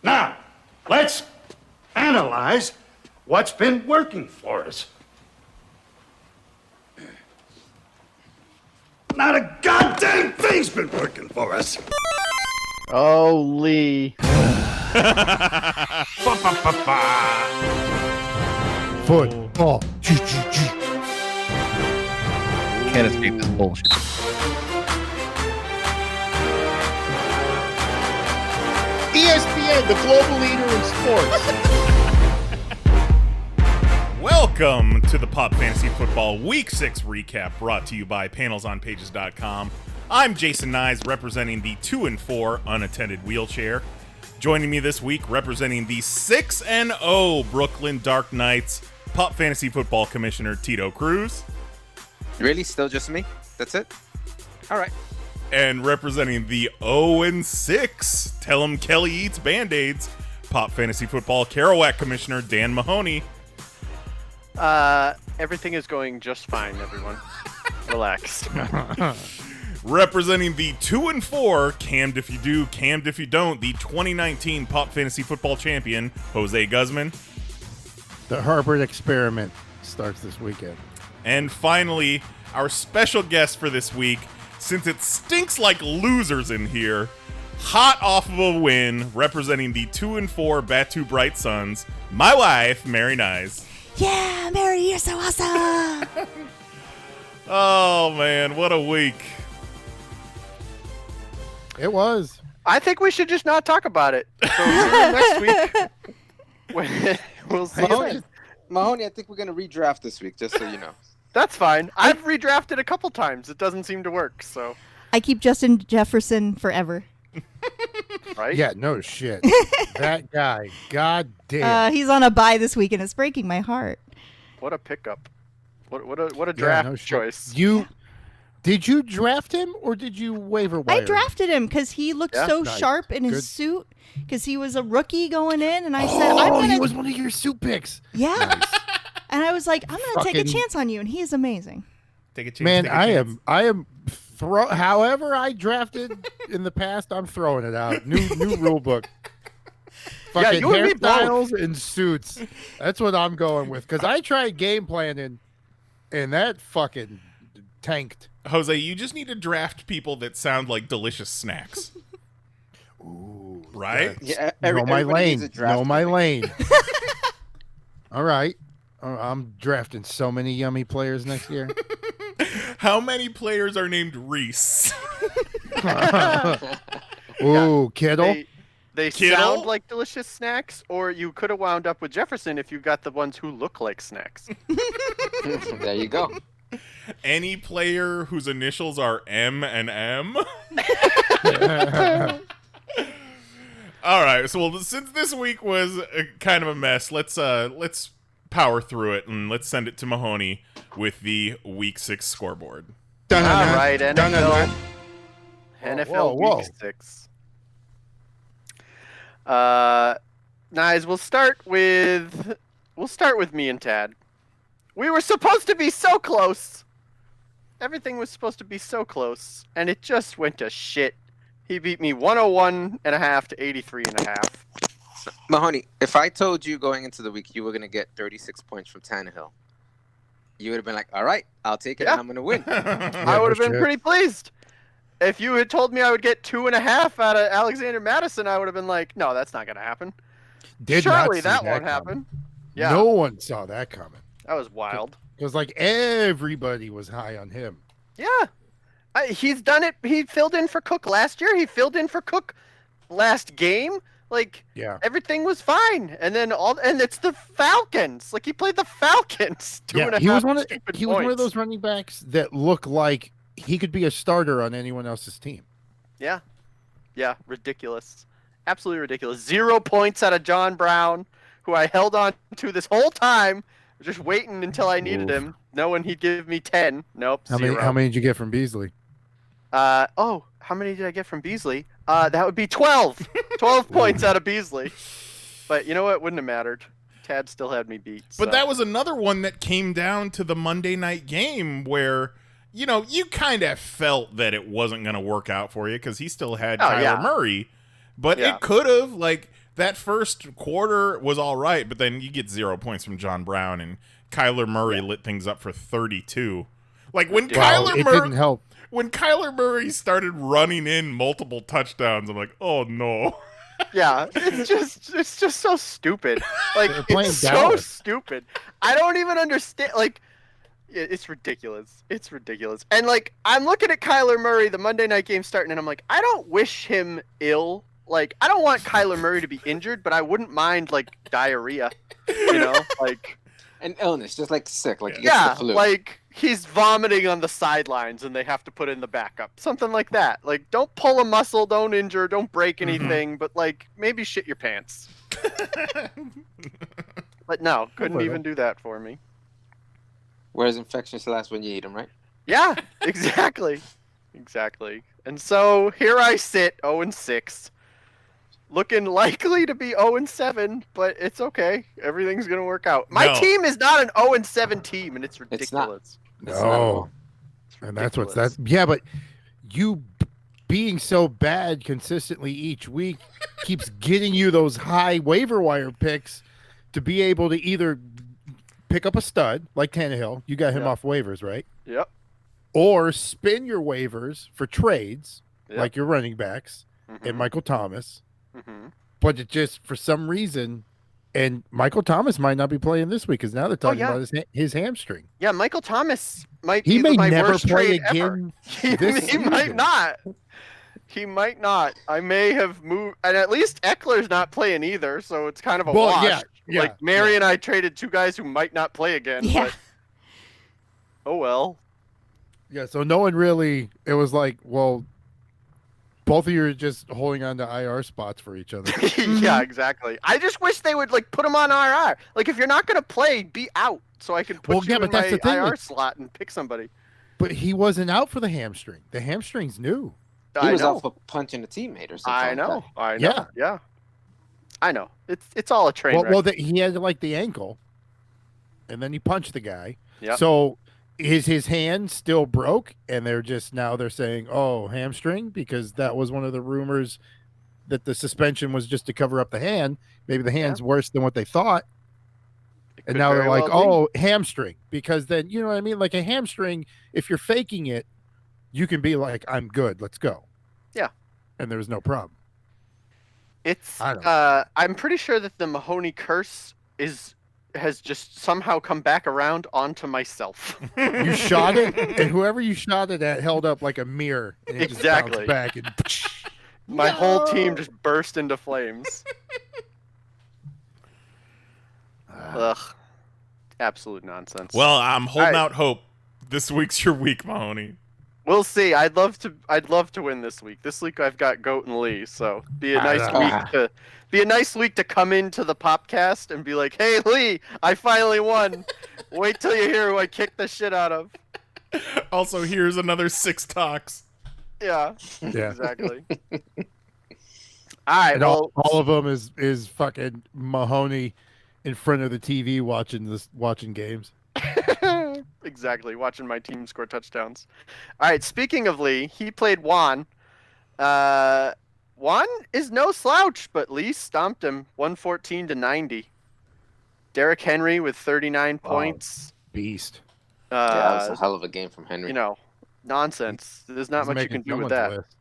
Now, let's analyze what's been working for us. Not a goddamn thing's been working for us. Oh, Lee. Football. Can't escape this bullshit. ESPN, the global leader in sports. Welcome to the PoP Fantasy Football Week 6 recap, brought to you by PanelsOnPages.com. I'm Jason Knize, representing the 2-4 unattended wheelchair. Joining me this week, representing the 6-0 Brooklyn Dark Knights, PoP Fantasy Football Commissioner Tito Cruz. Really? Still just me? That's it? All right. And representing the 0-6, Tell 'em Kelly Eats Band-Aids, PoP Fantasy Football Kerouac Commissioner Dan Mahoney. Everything is going just fine, everyone. Relax. Representing the 2-4, cammed if you do, cammed if you don't, the 2019 PoP Fantasy Football Champion, Jose Guzman. The Harvard experiment starts this weekend. And finally, our special guest for this week, since it stinks like losers in here, hot off of a win, representing the 2-4 Batu Bright Suns, my wife, Mary Knize. Yeah, Mary, you're so awesome. Oh, man, what a week. It was. I think we should just not talk about it. So next week, we'll see. Mahoney, I think we're going to redraft this week, just so you know. That's fine. I've redrafted a couple times. It doesn't seem to work, so. I keep Justin Jefferson forever. Right? Yeah, no shit. That guy. God damn. He's on a bye this week, and it's breaking my heart. What a pickup. What a draft choice. Did you draft him or did you waiver wire? I drafted him because he looked so Nice. sharp in his Good. suit because he was a rookie going in, and I said, I'm going he to... was one of your suit picks. Yeah. Nice. And I was like, I'm going to take a Fucking- chance on you, and he is amazing. Take a chance. Man, take a chance. I am however I drafted in the past, I'm throwing it out. New rule book. Fucking you and me both. hairstyles and suits. That's what I'm going with. Because I tried game planning, and that fucking tanked. Jose, you just need to draft people that sound like delicious snacks. Ooh, Right? Yeah, know my everybody needs lane. a draft Know my pick. lane. All right. I'm drafting so many yummy players next year. How many players are named Reese? Ooh, Kittle. They Kittle? sound like delicious snacks, or you could have wound up with Jefferson if you got the ones who look like snacks. There you go. Any player whose initials are M and M? All right, so since this week was kind of a mess, let's power through it and let's send it to Mahoney with the Week 6 scoreboard. All right, NFL Whoa. Week 6. Knize, we'll start with me and Tad. We were supposed to be so close. Everything was supposed to be so close, and it just went to shit. He beat me 101.5 to 83.5. Mahoney, if I told you going into the week you were going to get 36 points from Tannehill, you would have been like, all right, I'll take it Yeah. and I'm going to win. I would have been shit. pretty pleased. If you had told me I would get 2.5 out of Alexander Madison, I would have been like, no, that's not going to happen. Did not Surely see that won't coming. happen. Yeah, No one saw that coming. that was wild. Because like everybody was high on him. Yeah. He's done it. He filled in for Cook last year. He filled in for Cook last game. Like, Yeah. everything was fine. And then it's the Falcons. Like, he played the Falcons. Yeah, he was one of stupid he was one of points. those running backs that look like he could be a starter on anyone else's team. Yeah. Yeah, ridiculous. Absolutely ridiculous. 0 points out of John Brown, who I held on to this whole time, just waiting until I needed Oof. him, knowing he'd give me 10. Nope, How 0. many did you get from Beasley? How many did I get from Beasley? That would be 12. 12 points out of Beasley. But you know what? Wouldn't have mattered. Tad still had me beat. But so. that was another one that came down to the Monday night game where, you know, you kind of felt that it wasn't going to work out for you because he still had Kyler yeah. Murray. But Yeah. it could have, like, that first quarter was all right, but then you get 0 points from John Brown, and Kyler Murray lit things up for 32. Like when It didn't help. When Kyler Murray started running in multiple touchdowns, I'm like, oh no. Yeah, it's just so stupid. Like They're playing it's so Dallas. stupid. I don't even understand. Like, it's ridiculous. It's ridiculous. And like, I'm looking at Kyler Murray, the Monday night game starting, and I'm like, I don't wish him ill. Like, I don't want Kyler Murray to be injured, but I wouldn't mind like diarrhea. You know, like An illness, just like sick, like he gets yeah, the flu. like he's vomiting on the sidelines and they have to put in the backup. Something like that. Like, don't pull a muscle, don't injure, don't break anything, but like maybe shit your pants. But no, couldn't even do that for me. Whereas infections last when you eat them, right? Yeah, exactly. Exactly. And so here I sit, 0-6, looking likely to be 0-7, but it's okay. Everything's going to work out. My No. team is not an 0-7 team, and it's It's not. ridiculous. It's not at all. And that's what's ridiculous. that. Yeah, but you being so bad consistently each week keeps getting you those high waiver wire picks to be able to either pick up a stud like Tannehill. You got him Yeah. off waivers, right? Yep. Or spin your waivers for trades Yep. like your running backs and Mhm. Michael Thomas. Mhm. But it just, for some reason, and Michael Thomas might not be playing this week because now they're talking yeah. about his hamstring. Yeah, Michael Thomas might He be may my never worst play trade ever. again. He this might season. not. He might not. I may have moved, and at least Eckler's not playing either, so it's kind of a Well, wash. yeah, Like Mary and I traded two guys who might not play again. Yeah. But, oh well. Yeah, so no one really. It was like, well, both of you are just holding on to IR spots for each other. Yeah, exactly. I just wish they would like put him on IR. Like if you're not gonna play, be out, so I can put Well, you yeah, in but that's my the thing, IR like- slot and pick somebody. But he wasn't out for the hamstring. The hamstring's new. He I was know. out for punching a teammate or something. I like know. that. I know. Yeah. Yeah. I know. It's all a train Well, wreck. he had like the ankle, and then he punched the guy. Yep. So is his hand still broke? And they're saying, oh, hamstring, because that was one of the rumors that the suspension was just to cover up the hand. Maybe the hand's worse than what they thought. It And could now they're very like, well be. oh, hamstring, because then, you know what I mean? Like a hamstring, if you're faking it, you can be like, I'm good, let's go. Yeah. And there's no problem. It's I don't I'm pretty sure that the Mahoney curse has just somehow come back around onto myself. You shot it, and whoever you shot it at held up like a mirror. And it just bounced Exactly. back and My whole team just burst into flames. Ugh. Absolute nonsense. Well, I'm holding All right. out hope. This week's your week, Mahoney. We'll see. I'd love to win this week. This week I've got Goat and Lee, so be a nice week to come into the Popcast and be like, "Hey Lee, I finally won." Wait till you hear who I kicked the shit out of. Also, here's another 6 talks. Yeah. Yeah. Exactly. All right. And Well, all of them is fucking Mahoney in front of the TV watching games. exactly. Watching my team score touchdowns. All right. Speaking of Lee, he played Juan. Juan is no slouch, but Lee stomped him 114-90. Derrick Henry with 39 points. Beast. Yeah, that was a hell of a game from Henry. You know, nonsense. There's not He's much you making can do with someone's that. list.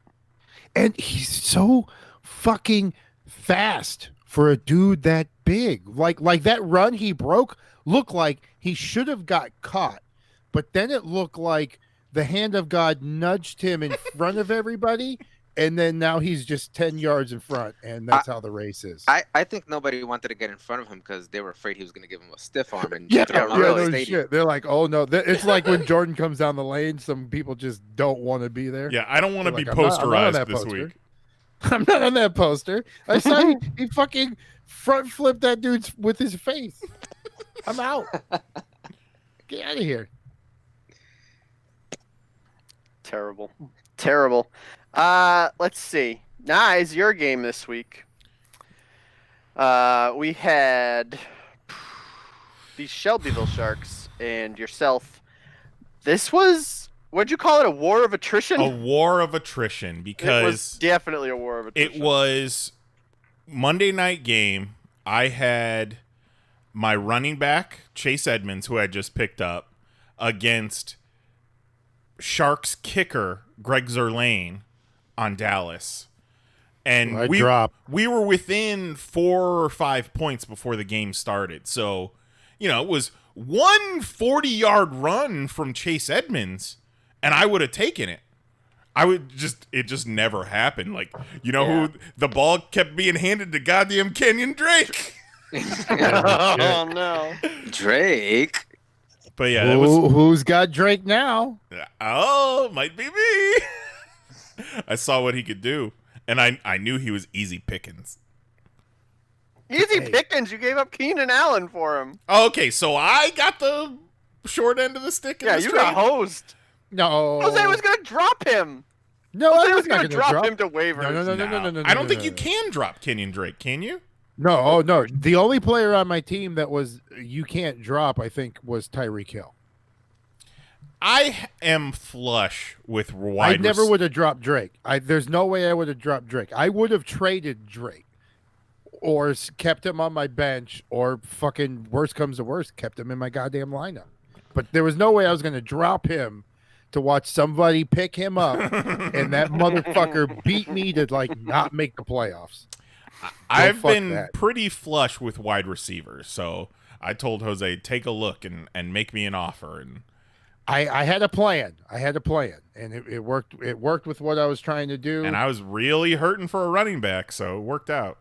And he's so fucking fast for a dude that big. Like that run he broke looked like he should have got caught, but then it looked like the hand of God nudged him in front of everybody, and then now he's just 10 yards in front, and that's how the race is. I think nobody wanted to get in front of him because they were afraid he was going to give him a stiff arm and Yeah, throw him out of really. the no stadium. shit. They're like, oh no. It's like when Jordan comes down the lane, some people just don't want to be there. Yeah, I don't want to They're be like, I'm not on posterized that this poster. week. I'm not on that poster. I saw he fucking front flipped that dude with his face. I'm out. Get out of here. Terrible. Let's see. Knize, your game this week. We had the Shelbyville Sharks and yourself. This was, what'd you call it? A war of attrition? A war of attrition it was because definitely a war of attrition. it was Monday night game, I had my running back, Chase Edmonds, who I just picked up, against Sharks kicker, Greg Zerlane, on Dallas. And I dropped. we were within 4 or 5 points before the game started. So, it was 140-yard run from Chase Edmonds, and I would have taken it. It just never happened. Like, who the ball kept being handed to goddamn Kenyon Drake. Oh no, Drake. But yeah, that was. Who's got Drake now? Oh, might be me. I saw what he could do, and I knew he was easy pickings. easy pickings. You gave up Keenan Allen for him. Okay, so I got the short end of the stick. Yeah, you got hosed. No. Jose was gonna drop him. No, Jose I was was not gonna going to drop him to waivers. No. I don't think you can drop Kenyon Drake, can you? No. The only player on my team that was you can't drop, I think, was Tyreek Hill. I am flush with wide. I never would have dropped Drake. There's no way I would have dropped Drake. I would have traded Drake, or kept him on my bench, or fucking worst comes to worst, kept him in my goddamn lineup. But there was no way I was going to drop him to watch somebody pick him up, and that motherfucker beat me to not make the playoffs. I've been pretty flush with wide receivers, so I told Jose, take a look and make me an offer. And I had a plan. And it worked. It worked with what I was trying to do. And I was really hurting for a running back, so it worked out.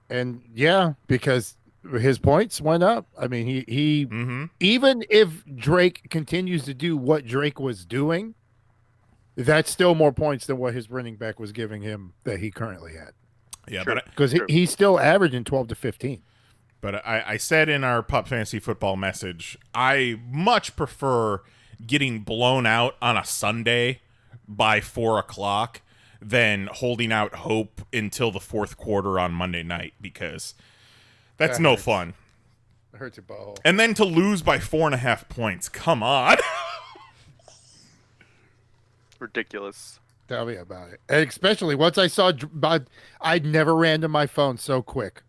And yeah, because his points went up. I mean, he even if Drake continues to do what Drake was doing, that's still more points than what his running back was giving him that he currently had. Yeah, True. Because he's still averaging 12 to 15. But I said in our PoP Fantasy Football message, I much prefer getting blown out on a Sunday by 4 o'clock than holding out hope until the fourth quarter on Monday night, because that's no fun. It hurts your butthole. And then to lose by 4.5 points. Come on. Ridiculous. Tell me about it. And especially once I saw, I'd never ran to my phone so quick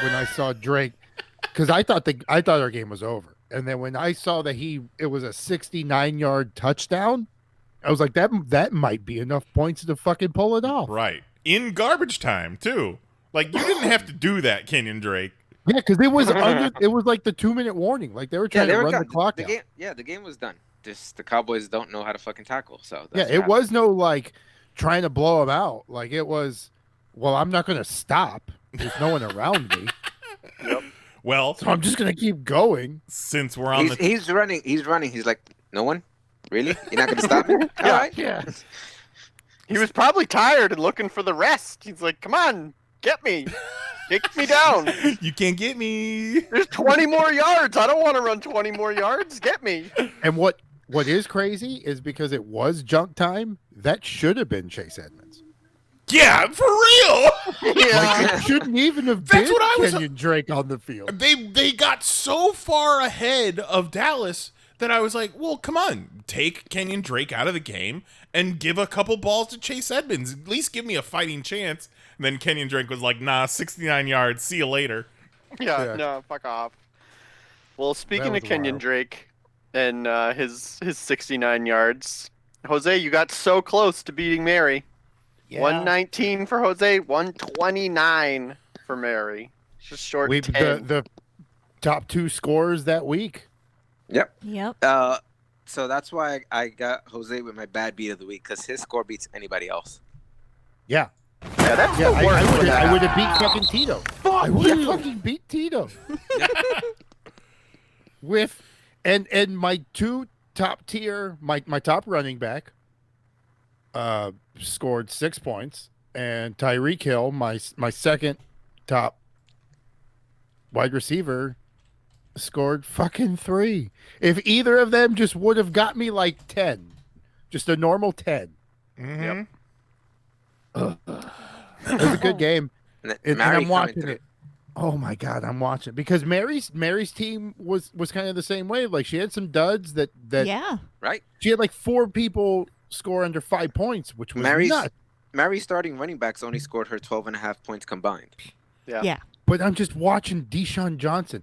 when I saw Drake, because I thought our game was over. And then when I saw that it was a 69-yard touchdown, I was like, that might be enough points to fucking pull it off. Right. In garbage time, too. Like, you didn't have to do that, Kenyon Drake. Yeah, because it was it was like the 2-minute warning. Like they were trying to run the clock out. The game was done. Just the Cowboys don't know how to fucking tackle. So yeah, it was no trying to blow them out. Like it was, well, I'm not going to stop. There's no one around me. Yep. Well, so I'm just going to keep going. Since we're on he's running. He's like, no one? Really? You're not going to stop me? All right. Yeah. He was probably tired and looking for the rest. He's like, come on, get me. Kick me down. You can't get me. There's 20 more yards. I don't want to run 20 more yards. Get me. And what is crazy is because it was junk time, that should have been Chase Edmonds. Yeah, for real. Yeah. It shouldn't even have That's been what I was- Kenyon Drake on the field. They got so far ahead of Dallas that I was like, well, come on, take Kenyon Drake out of the game and give a couple balls to Chase Edmonds. At least give me a fighting chance. And then Kenyon Drake was like, nah, 69 yards. See you later. Yeah, no, fuck off. Well, speaking That of was Kenyon wild. Drake and his 69 yards, Jose, you got so close to beating Mary. Yeah. 119 for Jose, 129 for Mary. Just short 10. The top two scores that week. Yep. Yep. So that's why I got Jose with my bad beat of the week, because his score beats anybody else. Yeah. Yeah, that's Yeah, the worst. when that I would have happens. beat fucking Tito. I would have fucking beat Tito. With and my two top tier, my top running back scored 6 points, and Tyreek Hill, my second top wide receiver, scored fucking 3. If either of them just would have got me like 10, just a normal 10. Mm-hmm. Yep. It was a good game. And And Mary I'm coming watching through. it. Oh my god, I'm watching it because Mary's team was kind of the same way. Like she had some duds that Yeah. Right? she had like 4 people score under 5 points, which was Mary's nuts. Mary's starting running backs only scored her 12.5 points combined. Yeah. But I'm just watching Deshaun Johnson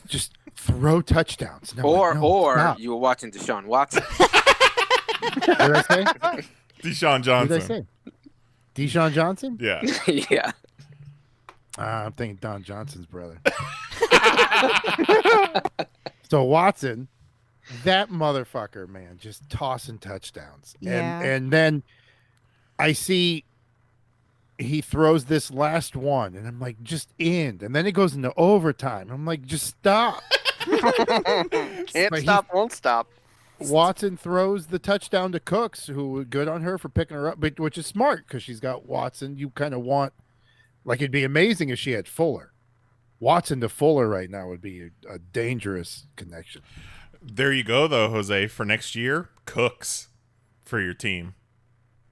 just throw touchdowns. No, Or stop. you were watching Deshaun Watson. What did I say? Deshaun What Johnson. did I say? Deshaun Johnson? Yeah. Yeah. I'm thinking Don Johnson's brother. So Watson, that motherfucker, man, just tossing touchdowns. Yeah. And then I see he throws this last one, and I'm like, just end. And then it goes into overtime. I'm like, just stop. Can't But stop, won't stop. Watson throws the touchdown to Cooks, who good on her for picking her up, but which is smart because she's got Watson. You kind of want, like, it'd be amazing if she had Fuller. Watson to Fuller right now would be a dangerous connection. There you go, though, Jose. For next year, Cooks for your team.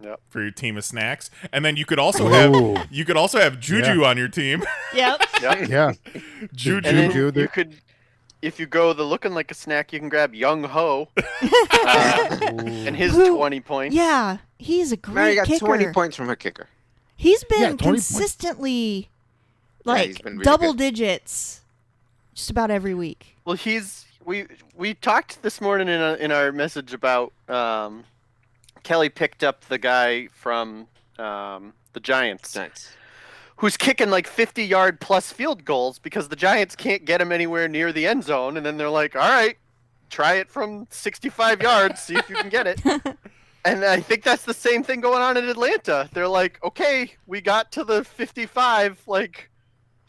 Yep. For your team of snacks, and then you could also have Juju on your team. Yep. Yep. Yeah, Juju. And then Juju, you could, if you go the looking like a snack, you can grab Young Ho and his Who- 20 points. Yeah. He's a great Mary got kicker. 20 points from her kicker. He's Yeah, been 20 points. consistently Yeah, like he's been really double good. digits just about every week. Well, we talked this morning in our message about Kelly picked up the guy from the Giants Nice. who's kicking like 50-yard plus field goals because the Giants can't get him anywhere near the end zone, and then they're like, all right, try it from 65 yards, see if you can get it. And I think that's the same thing going on in Atlanta. They're like, okay, we got to the 55, like,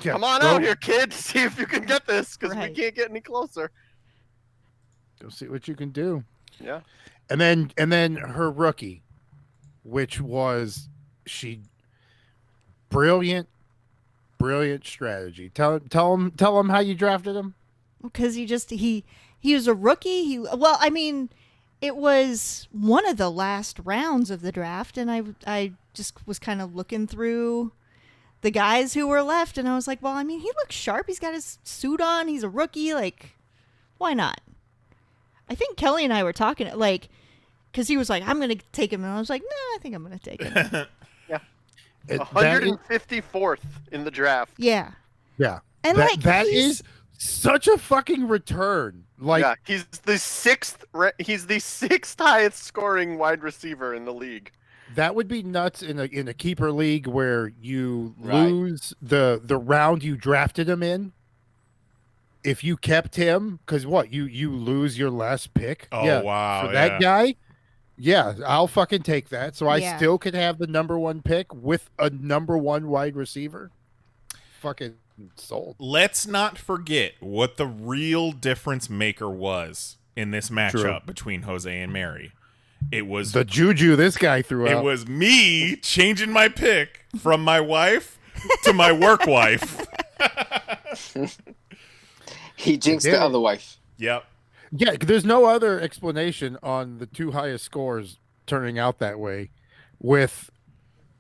Yeah, come on go- out here, kid, see if you can get this because Right. we can't get any closer. Go see what you can do. Yeah. And then her rookie, which was brilliant strategy. Tell him how you drafted him. Because he was a rookie. It was one of the last rounds of the draft, and I just was kind of looking through the guys who were left, and I was like, well, I mean, he looks sharp. He's got his suit on. He's a rookie. Like, why not? I think Kelly and I were talking, like, because he was like, I'm going to take him, and I was like, no, I think I'm going to take him. That is- 154th in the draft. Yeah. yeah. And that he's- is such a fucking return. Like, Yeah, he's the sixth highest scoring wide receiver in the league. that would be nuts in a keeper league where you Right. lose the round you drafted him in. If you kept him, because you lose your last pick. Oh, yeah, wow, for that guy. Yeah, I'll fucking take that. So I Yeah. still could have the number one pick with a number one wide receiver. Fucking sold. Let's not forget what the real difference maker was in this matchup between Jose and Mary. It was The juju this guy threw it out. was me changing my pick from my wife to my work wife. He jinxed did the it. other wife. Yep. Yeah, there's no other explanation on the two highest scores turning out that way with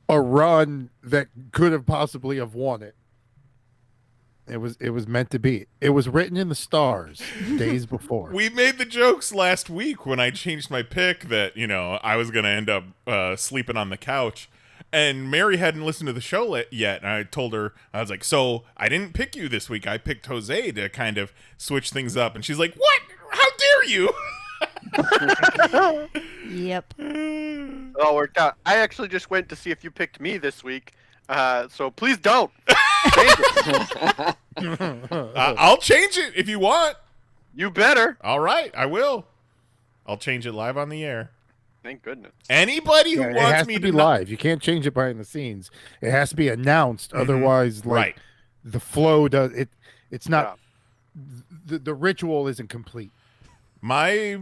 a run that could have possibly have won it. It was meant to be. It was written in the stars days before. We made the jokes last week when I changed my pick that, I was going to end up sleeping on the couch. And Mary hadn't listened to the show yet. And I told her, I was like, so I didn't pick you this week. I picked Jose to kind of switch things up. And she's like, what? How dare you? Yep. It all worked out. I actually just went to see if you picked me this week. So please don't. Change it. I'll change it if you want. You better. All right, I will. I'll change it live on the air. Thank goodness. Anybody who Yeah, it wants has me to be not- live. You can't change it behind the scenes. It has to be announced. Otherwise, like Right. the flow does it. It's not. Yeah. The ritual isn't complete. My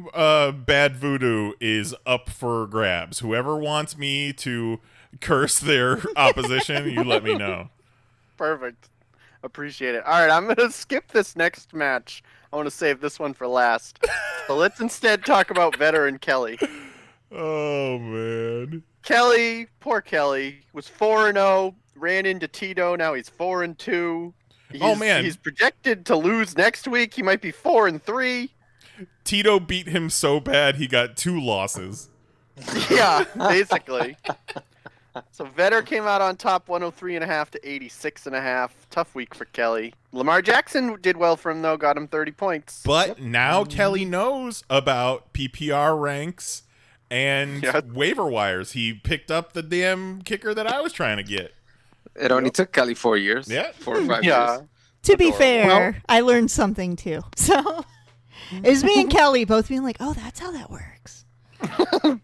bad voodoo is up for grabs. Whoever wants me to curse their opposition, you let me know. Perfect. Appreciate it. All right, I'm going to skip this next match. I want to save this one for last. So let's instead talk about veteran Kelly. Oh, man. Kelly, poor Kelly, was 4-0, ran into Tito. Now he's 4-2. Oh, man. He's projected to lose next week. He might be 4-3. Tito beat him so bad he got 2 losses. Yeah, basically. So Vetter came out on top 103.5 to 86.5. Tough week for Kelly. Lamar Jackson did well for him, though. Got him 30 points. But now Kelly knows about PPR ranks and waiver wires. He picked up the damn kicker that I was trying to get. It only took Kelly 4 years. Yeah. 4 or 5 years. To be fair, I learned something too. So it was me and Kelly both being like, "Oh, that's how that works."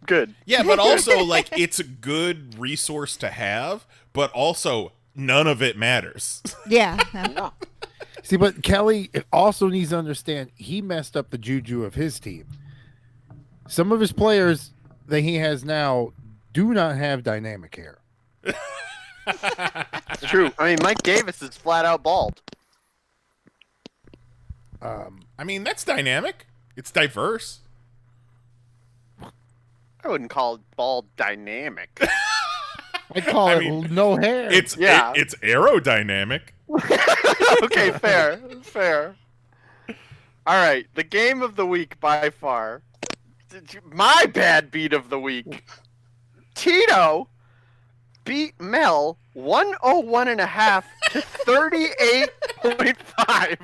Good. Yeah, but also, like, it's a good resource to have, but also none of it matters. Yeah. No. See, but Kelly also needs to understand he messed up the juju of his team. Some of his players that he has now do not have dynamic hair. It's true. I mean, Mike Davis is flat out bald. I mean, that's dynamic. It's diverse. I wouldn't call bald dynamic. I call it no hair. It's aerodynamic. Okay, fair. All right, the game of the week by far. My bad beat of the week. Tito beat Mel 101.5 to 38.5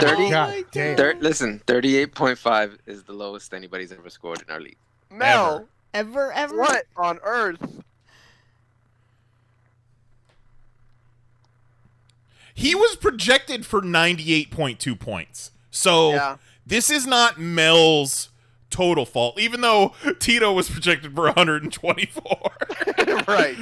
God damn. Listen, 38.5 is the lowest anybody's ever scored in our league. Mel, Ever. what on earth? He was projected for 98.2 points. So this is not Mel's total fault, even though Tito was projected for 124. Right.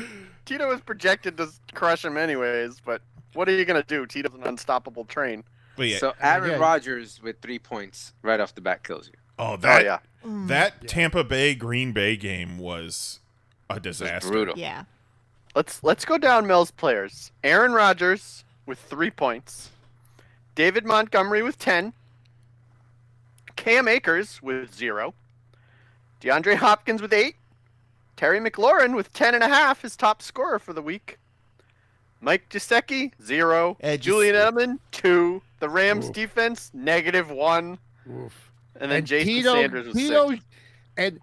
Tito was projected to crush him anyways, but what are you going to do? Tito's an unstoppable train. But yeah. So Aaron Rodgers with 3 points right off the bat kills you. That Tampa Bay Green Bay game was a disaster. It was brutal. Yeah. Let's go down Mel's players. Aaron Rodgers with 3 points. David Montgomery with 10. Cam Akers with 0. DeAndre Hopkins with 8. Terry McLaurin with 10.5, his top scorer for the week. Mike Gesicki, 0. Julian Edelman, 2. The Rams defense, -1. Oof. And then Jason Sanders was 6. And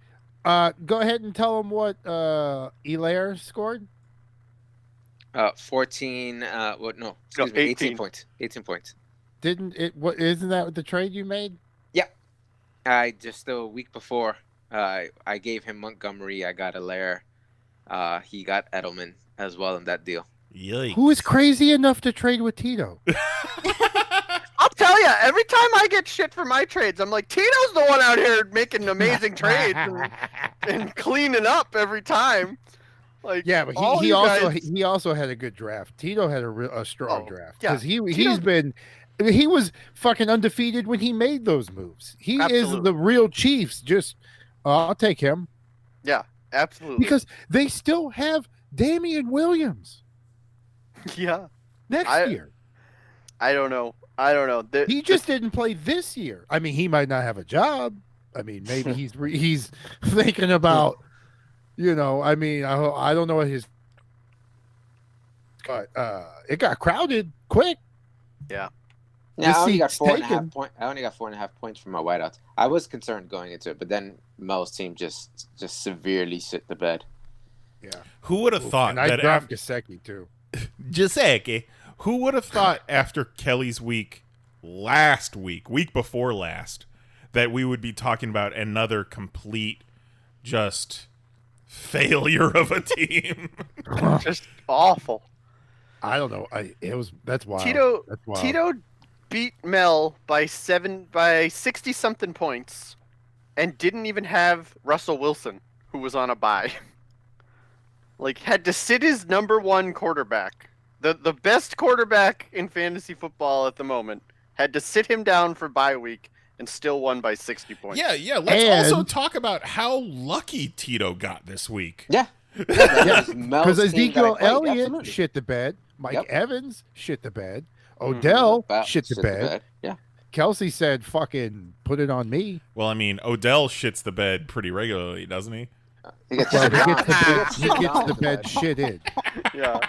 go ahead and tell him what Elaire scored. 14. No, 18 points. 18 points. Isn't that the trade you made? Yeah. I just the week before, I gave him Montgomery. I got Elaire. He got Edelman as well in that deal. Yikes. Who is crazy enough to trade with Tito? I'll tell you, every time I get shit for my trades, I'm like, Tito's the one out here making amazing trades and cleaning up every time. Like, yeah, but he also had a good draft. Tito had a strong draft because he was fucking undefeated when he made those moves. He is the real Chiefs. Just I'll take him. Yeah, absolutely. Because they still have Damian Williams. Yeah. Next year. I don't know. He just didn't play this year. I mean, he might not have a job. I mean, maybe he's thinking about, I mean, I don't know what his. It got crowded quick. Yeah. Yeah, I only got 4.5 points. I only got 4.5 points from my whiteouts. I was concerned going into it, but then Mel's team just severely shit the bed. Yeah. Who would have thought and I drafted Gesicki too. Gesicki. Who would have thought after Kelly's week before last, that we would be talking about another complete just failure of a team? Just awful. I don't know. That's wild. Tito beat Mel by 60 something points and didn't even have Russell Wilson, who was on a bye. Like, had to sit his number 1 quarterback. The best quarterback in fantasy football at the moment had to sit him down for bye week and still won by 60 points. Yeah. Let's also talk about how lucky Tito got this week. Yeah. Because Ezekiel Elliott shit the bed. Mike Evans shit the bed. Odell shit the bed. Yeah. Kelsey said, fucking put it on me. Well, I mean, Odell shits the bed pretty regularly, doesn't he? He gets the bed shit in. Yeah.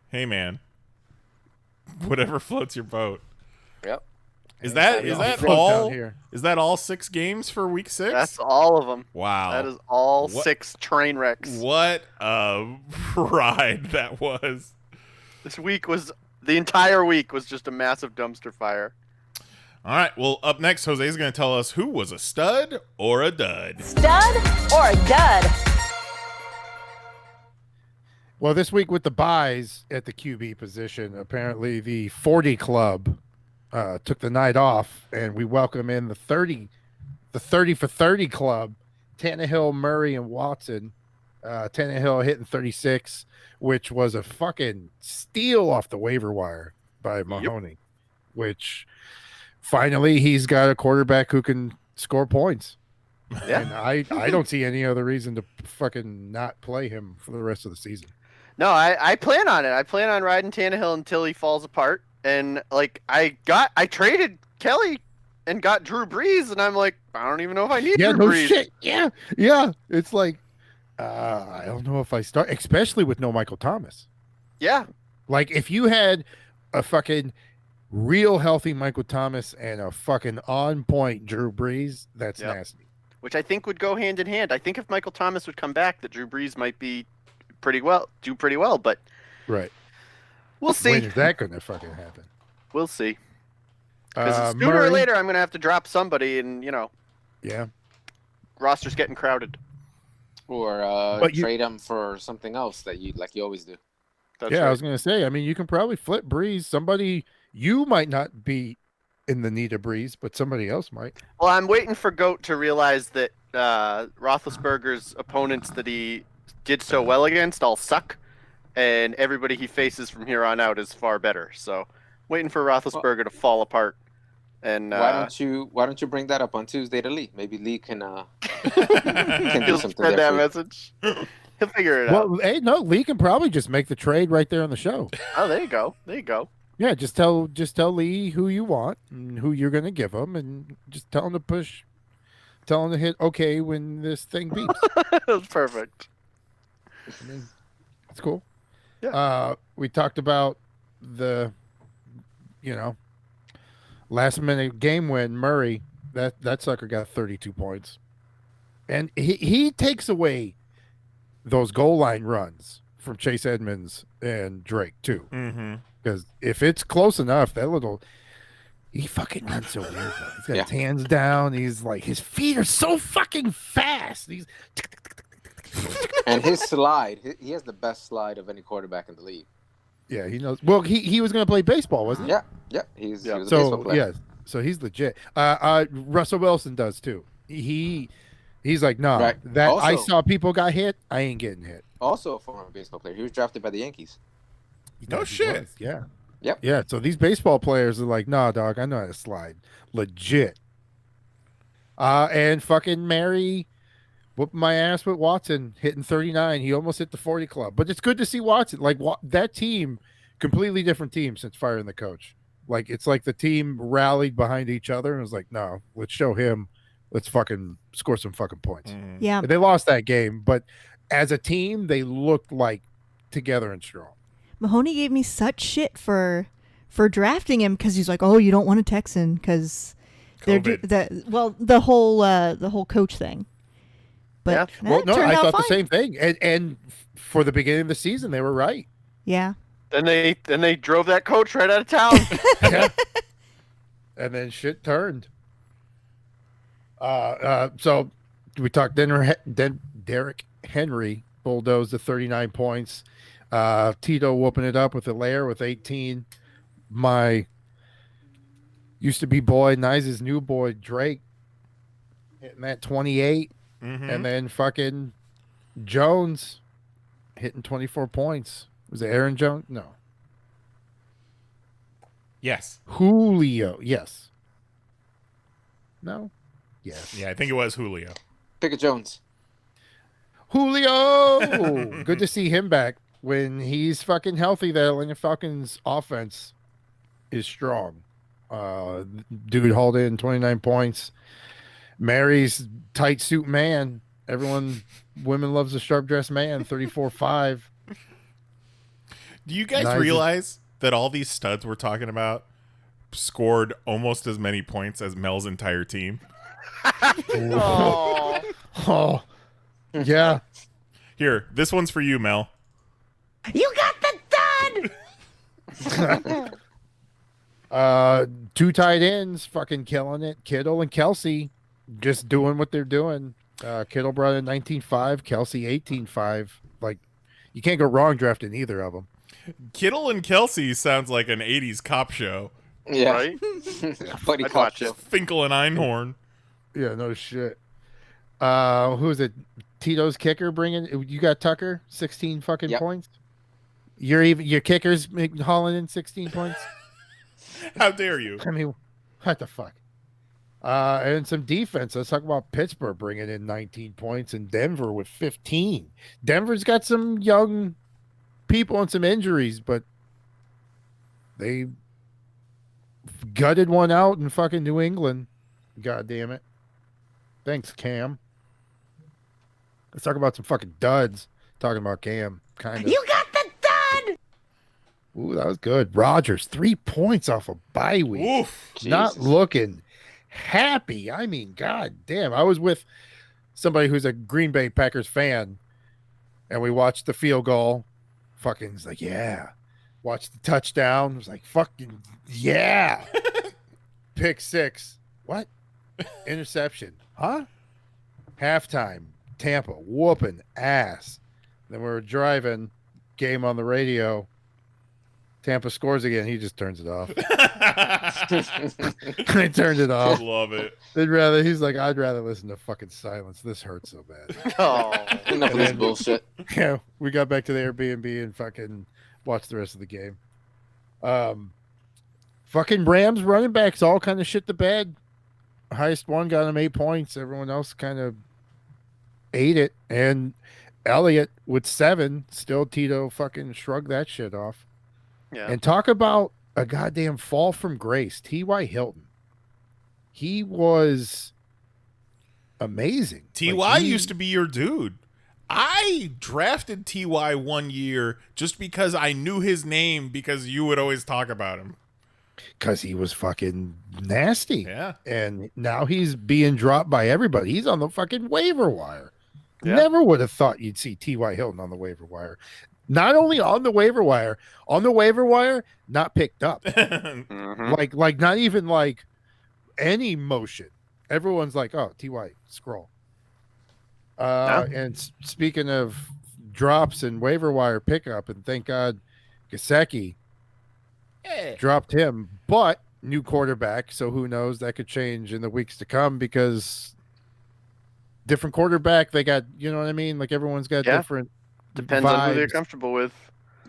Hey, man. Whatever floats your boat. Yep. Is that I'll that throw it down all? here. Is that all 6 games for week 6? That's all of them. Wow. That is all What- 6 train wrecks. What a ride that was. This week was the entire week was just a massive dumpster fire. All right. Well, up next, Jose is going to tell us who was a stud or a dud. Stud or a dud? Well, this week with the buys at the QB position, apparently the 40 club took the night off, and we welcome in the 30 for 30 club, Tannehill, Murray, and Watson. Tannehill hitting 36, which was a fucking steal off the waiver wire by Mahoney, which finally he's got a quarterback who can score points. Yeah. And I don't see any other reason to fucking not play him for the rest of the season. No, I plan on it. I plan on riding Tannehill until he falls apart. And like I traded Kelly and got Drew Brees, and I'm like, I don't even know if I need Yeah, Drew no Brees. shit. Yeah. It's like, I don't know if I start, especially with no Michael Thomas. Yeah. Like if you had a fucking real healthy Michael Thomas and a fucking on point Drew Brees, that's Yep. nasty. Which I think would go hand in hand. I think if Michael Thomas would come back, that Drew Brees might do pretty well, but Right. we'll see. When is that going to fucking happen? We'll see. Because sooner or Murray? later, I'm going to have to drop somebody, and Yeah. roster's getting crowded. Or But you- trade him for something else that you always do. That's Yeah, right. I was going to say, I mean, you can probably flip Breeze. Somebody, you might not be in the need of Breeze, but somebody else might. Well, I'm waiting for Goat to realize that Roethlisberger's opponents that he did so well against all suck, and everybody he faces from here on out is far better. So, waiting for Roethlisberger to fall apart. And Why don't you bring that up on Tuesday to Lee? Maybe Lee can do he'll something spread there that for you. message. He'll figure it out. Well, hey, no, Lee can probably just make the trade right there on the show. Oh, there you go. There you go. Yeah, just tell Lee who you want and who you're going to give him, and just tell him to hit okay when this thing beeps. That's perfect. I mean, it's cool. Yeah. We talked about the, last minute game win, Murray. That sucker got 32 points, and he takes away those goal line runs from Chase Edmonds and Drake too. Mm-hmm. Because if it's close enough, he fucking runs so weird. He's got his hands down. He's like, his feet are so fucking fast. And his slide, he has the best slide of any quarterback in the league. Yeah, he knows. Well, he was going to play baseball, wasn't he? Yeah. He was a baseball So player. so he's legit. Russell Wilson does too. He's like, no, Right. that I Also- saw people got hit. I ain't getting hit. Also a former baseball player. He was drafted by the Yankees. No He shit. was, Yeah. Yep. Yeah. So these baseball players are like, nah, dog, I know how to slide. Legit. And fucking Mary whooped my ass with Watson hitting 39. He almost hit the 40 club. But it's good to see Watson. Like that team, completely different team since firing the coach. Like it's like the team rallied behind each other and was like, no, let's show him. Let's fucking score some fucking points. Mm-hmm. Yeah. They lost that game, but as a team, they looked like together and strong. Mahoney gave me such shit for drafting him because he's like, oh, you don't want a Texan because they're COVID. the whole coach thing. But Yeah. Well, it no, turned I out thought fine. the same thing. And for the beginning of the season, they were right. Yeah. Then they drove that coach right out of town. Yeah. And then shit turned. So we talked Derrick Henry bulldozed to 39 points. Tito whooping it up with a layer with 18. My used to be boy, Nice's new boy, Drake, hitting that 28. Mm-hmm. And then fucking Jones hitting 24 points. Was it Aaron Jones? No. Yes. Julio. Yes. No. Yes. Yeah, I think it was Julio. Pickett Jones. Julio. Good to see him back. When he's fucking healthy, the Atlanta Falcons offense is strong. Dude hauled in 29 points. Mary's tight suit man. Women loves a sharp dressed man. 34-5. Do you guys Nice. realize that all these studs we're talking about scored almost as many points as Mel's entire team. Oh. Oh, yeah. Here, this one's for you, Mel. You got the dud! 2 tight ends fucking killing it. Kittle and Kelsey just doing what they're doing. Kittle brought in 19.5, Kelsey 18.5. Like, you can't go wrong drafting either of them. Kittle and Kelsey sounds like an 80s cop show. Yeah. Right? Buddy I'd cop watch show. it. Finkel and Einhorn. Yeah, no shit. Who is it? Tito's kicker bringing. You got Tucker, 16 fucking Yep. points. Your kicker's hauling in 16 points. How dare you? I mean, what the fuck? And some defense. Let's talk about Pittsburgh bringing in 19 points and Denver with 15. Denver's got some young people and some injuries, but they gutted one out in fucking New England. God damn it. Thanks, Cam. Let's talk about some fucking duds. Talking about Cam, kind of. You got the dud! Ooh, that was good. Rodgers, 3 points off a bye week. Oof. Not Jesus. looking happy. I mean, god damn. I was with somebody who's a Green Bay Packers fan, and we watched the field goal. Fucking was like, yeah. Watched the touchdown. Was like, fucking yeah. Pick 6. What? Interception. Huh? Halftime. Tampa whooping ass. Then we were driving, game on the radio. Tampa scores again. He just turns it off. I turned it off. Love it. He's like, I'd rather listen to fucking silence. This hurts so bad. Oh. Enough of this bullshit. Yeah, we got back to the Airbnb and fucking watched the rest of the game. Fucking Rams running backs all kind of shit the bed. Highest one got him 8 points. Everyone else kind of ate it. And Elliott with 7. Still Tito fucking shrugged that shit off. Yeah. And talk about a goddamn fall from grace. T.Y. Hilton. He was amazing. Ty used to be your dude. I drafted Ty one year just because I knew his name because you would always talk about him. Because he was fucking nasty. Yeah. And now he's being dropped by everybody. He's on the fucking waiver wire. Yeah. Never would have thought you'd see T.Y. Hilton on the waiver wire. Not only on the waiver wire, not picked up. Mhm. Like not even like any motion. Everyone's like, oh, T.Y. scroll. And speaking of drops and waiver wire pickup, and thank God Gesicki dropped him, but new quarterback, so who knows, that could change in the weeks to come because different quarterback, they got, you know what I mean? Like everyone's got Yeah. different Depends on who they're vibes. comfortable with.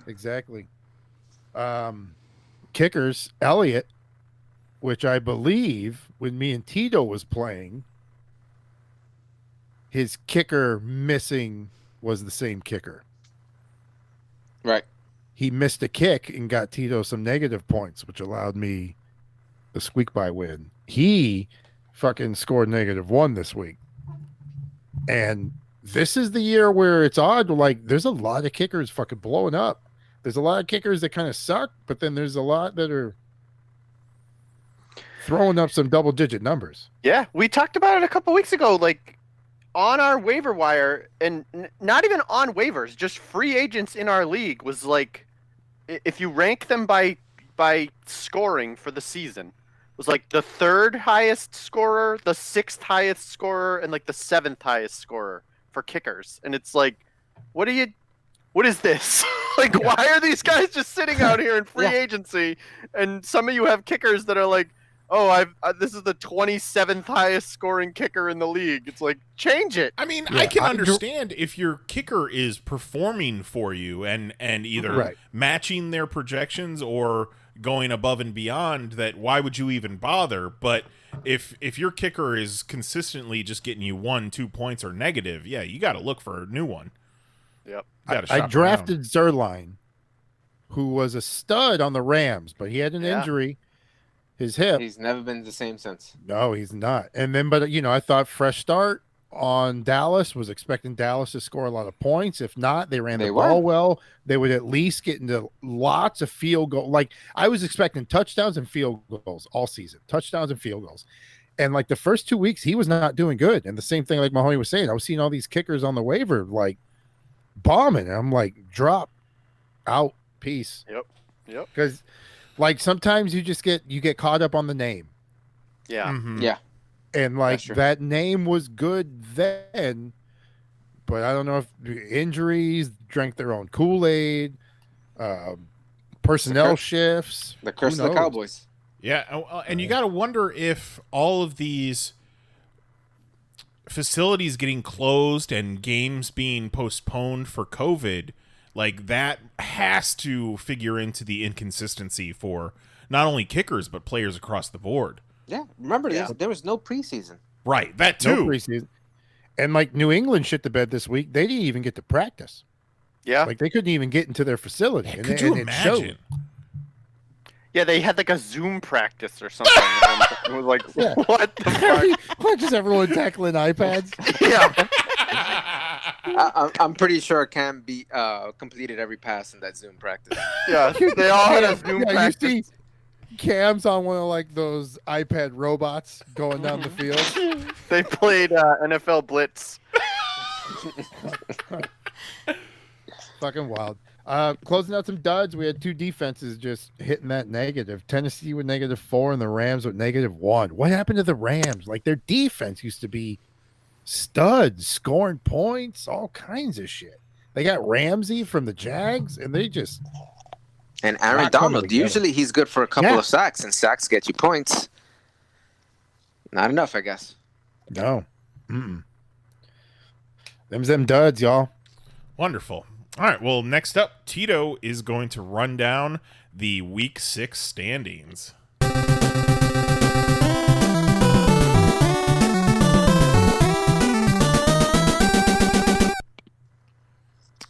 Exactly. Kickers, Elliott, which I believe when me and Tito was playing, his kicker missing was the same kicker. Right. He missed a kick and got Tito some negative points, which allowed me the squeak by win. He fucking scored -1 this week. And this is the year where it's odd. Like, there's a lot of kickers fucking blowing up. There's a lot of kickers that kind of suck, but then there's a lot that are throwing up some double-digit numbers. Yeah, we talked about it a couple weeks ago, like on our waiver wire, and not even on waivers, just free agents in our league was like, if you rank them by scoring for the season, was like the 3rd highest scorer, the 6th highest scorer, and like the 7th highest scorer for kickers. And it's like, what is this? Like, why are these guys just sitting out here in free agency? And some of you have kickers that are like, oh, this is the 27th highest scoring kicker in the league. It's like, change it. I mean, Yeah, I can understand if your kicker is performing for you and either Right. matching their projections or going above and beyond, that why would you even bother? But if your kicker is consistently just getting you 1-2 points or negative, yeah, you got to look for a new one. Yep. You gotta I shop drafted around. Zerline, who was a stud on the Rams, but he had an Yeah. injury, his hip. He's never been the same since. No, he's not. And then, but you know, I thought fresh start, on Dallas, was expecting Dallas to score a lot of points. If not, they ran the They ball were. well. They would at least get into lots of field goals. Like I was expecting touchdowns and field goals all season, touchdowns and field goals. And like the first 2 weeks, he was not doing good. And the same thing, like Mahoney was saying, I was seeing all these kickers on the waiver like bombing. And I'm like, drop out, peace. Yep. Because like sometimes you get caught up on the name. Yeah. Mhm. Yeah. And like That's true. that name was good then, but I don't know if injuries drank their own Kool-Aid, personnel cur- shifts. The curse Who of the knows? Cowboys. Yeah, and you got to wonder if all of these facilities getting closed and games being postponed for COVID, like that has to figure into the inconsistency for not only kickers but players across the board. Yeah. Remember, there was no preseason. Right, that No too. preseason. And like New England shit the bed this week, they didn't even get to practice. Yeah. Like they couldn't even get into their facility. Man, and could it- you and it showed. imagine? Yeah, they had like a Zoom practice or something. And it was like, Yeah. what the fuck? Why just everyone tackling iPads? Yeah. I'm pretty sure Cam completed every pass in that Zoom practice. Yeah. They all had a Zoom Yeah, you practice. see Cam's on one of like those iPad robots going down the field. They played NFL Blitz. Fucking wild. Closing out some duds, we had two defenses just hitting that negative. Tennessee with -4 and the Rams with -1. What happened to the Rams? Like their defense used to be studs, scoring points, all kinds of shit. They got Ramsey from the Jags, and they just And Aaron Not coming Donald, together. usually he's good for a couple Yeah. of sacks, and sacks get you points. Not enough, I guess. no. Mm-mm. Them's them duds, y'all. Wonderful. All right, well, next up, Tito is going to run down the Week 6 standings.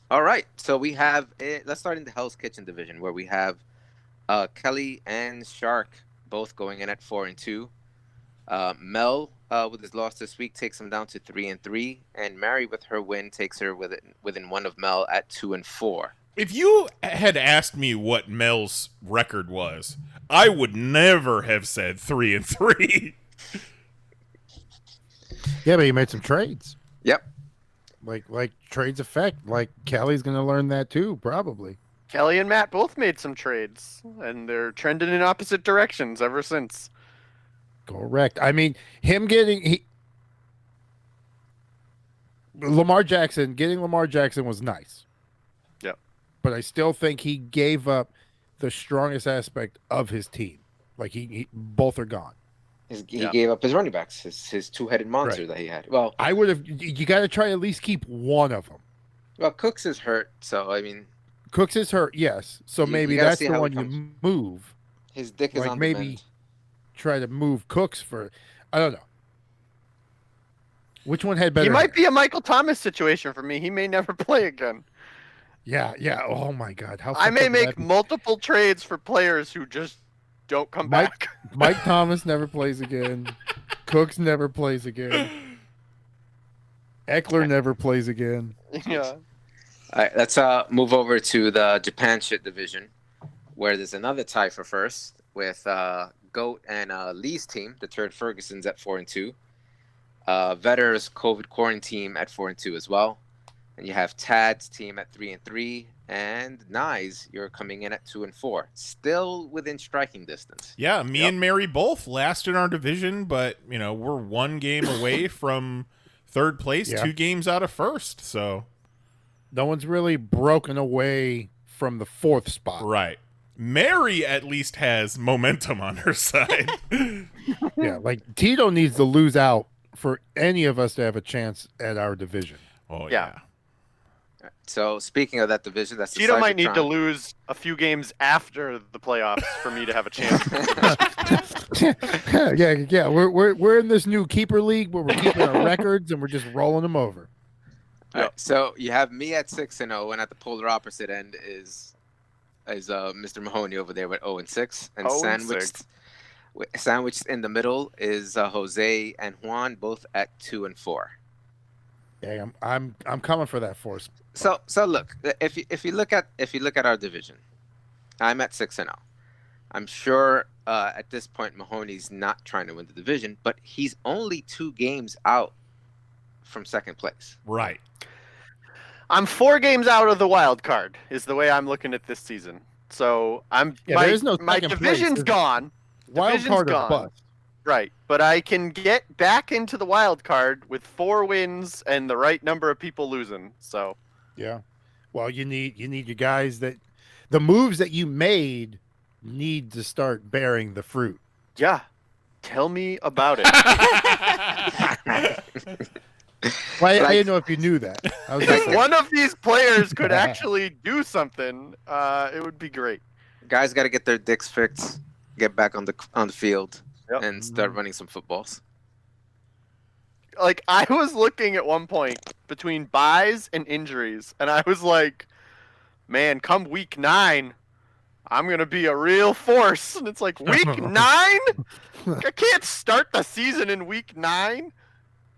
All right, so we have let's start in the Hell's Kitchen division, where we have Kelly and Shark both going in at 4-2. Mel with his loss this week takes him down to 3-3, and Mary with her win takes her within one of Mel at 2-4. If you had asked me what Mel's record was, I would never have said 3-3. Yeah, but he made some trades. Yep. Like trades affect. Like Kelly's gonna learn that too, probably. Kelly and Matt both made some trades, and they're trending in opposite directions ever since. Correct. I mean, getting Lamar Jackson was nice. Yep. But I still think he gave up the strongest aspect of his team. Like he both are gone. He Yeah. gave up his running backs, his two-headed monster Right. that he had. Well, I would have. You got to try to at least keep one of them. Cooks is hurt, so I mean, Cooks is hurt, yes. So You maybe gotta that's see the how one it you comes. move. his dick is Like on maybe the mend. try to move Cooks for. I don't know. Which one had better? He might hair? be a Michael Thomas situation for me. He may never play again. Yeah. Oh my God. How I fucked may up would make that be? multiple trades for players who just don't come back. Mike Thomas never plays again. Cooks never plays again. Eckler never plays again. Yeah. All right, let's move over to the Japan shit division, where there's another tie for first with Goat and Lee's team, the Turd Ferguson's at 4-2. Vetter's COVID quarantine at 4-2 as well. And you have Tad's team at 3-3, and Knize, you're coming in at 2-4, still within striking distance. Yeah, me Yep. and Mary both last in our division, but, we're one game away from third place, Yeah. 2 games out of first, so. No one's really broken away from the 4th spot. Right. Mary at least has momentum on her side. Yeah, like Tito needs to lose out for any of us to have a chance at our division. Oh, Yeah. yeah. So speaking of that division, that's the Tito might need to Cybertron. lose a few games after the playoffs for me to have a chance. yeah. We're in this new keeper league where we're keeping our records and we're just rolling them over. All right, so you have me at 6-0, and at the polar opposite end is Mr. Mahoney over there with 0-6, and 0-6. sandwiched in the middle is Jose and Juan, both at 2-4. Yeah, I'm coming for that force. So look, if you look at our division, I'm at 6-0. I'm sure at this point Mahoney's not trying to win the division, but he's only 2 games out from second place. Right. I'm 4 games out of the wild card, is the way I'm looking at this season. So there is no my second place. division's There's- gone. Wild Division's card or gone. bust. Right, but I can get back into the wild card with 4 wins and the right number of people losing. So Yeah. Well, you need your guys that the moves that you made need to start bearing the fruit. yeah, tell me about it. Well, I Like- didn't know if you knew that. I was If just one of these players could actually do something, it would be great. Guys got to get their dicks fixed, get back on the field, Yep. and start running some footballs. Like, I was looking at one point between buys and injuries, and I was like, man, come week 9, I'm going to be a real force. And it's like, week 9? I can't start the season in week 9.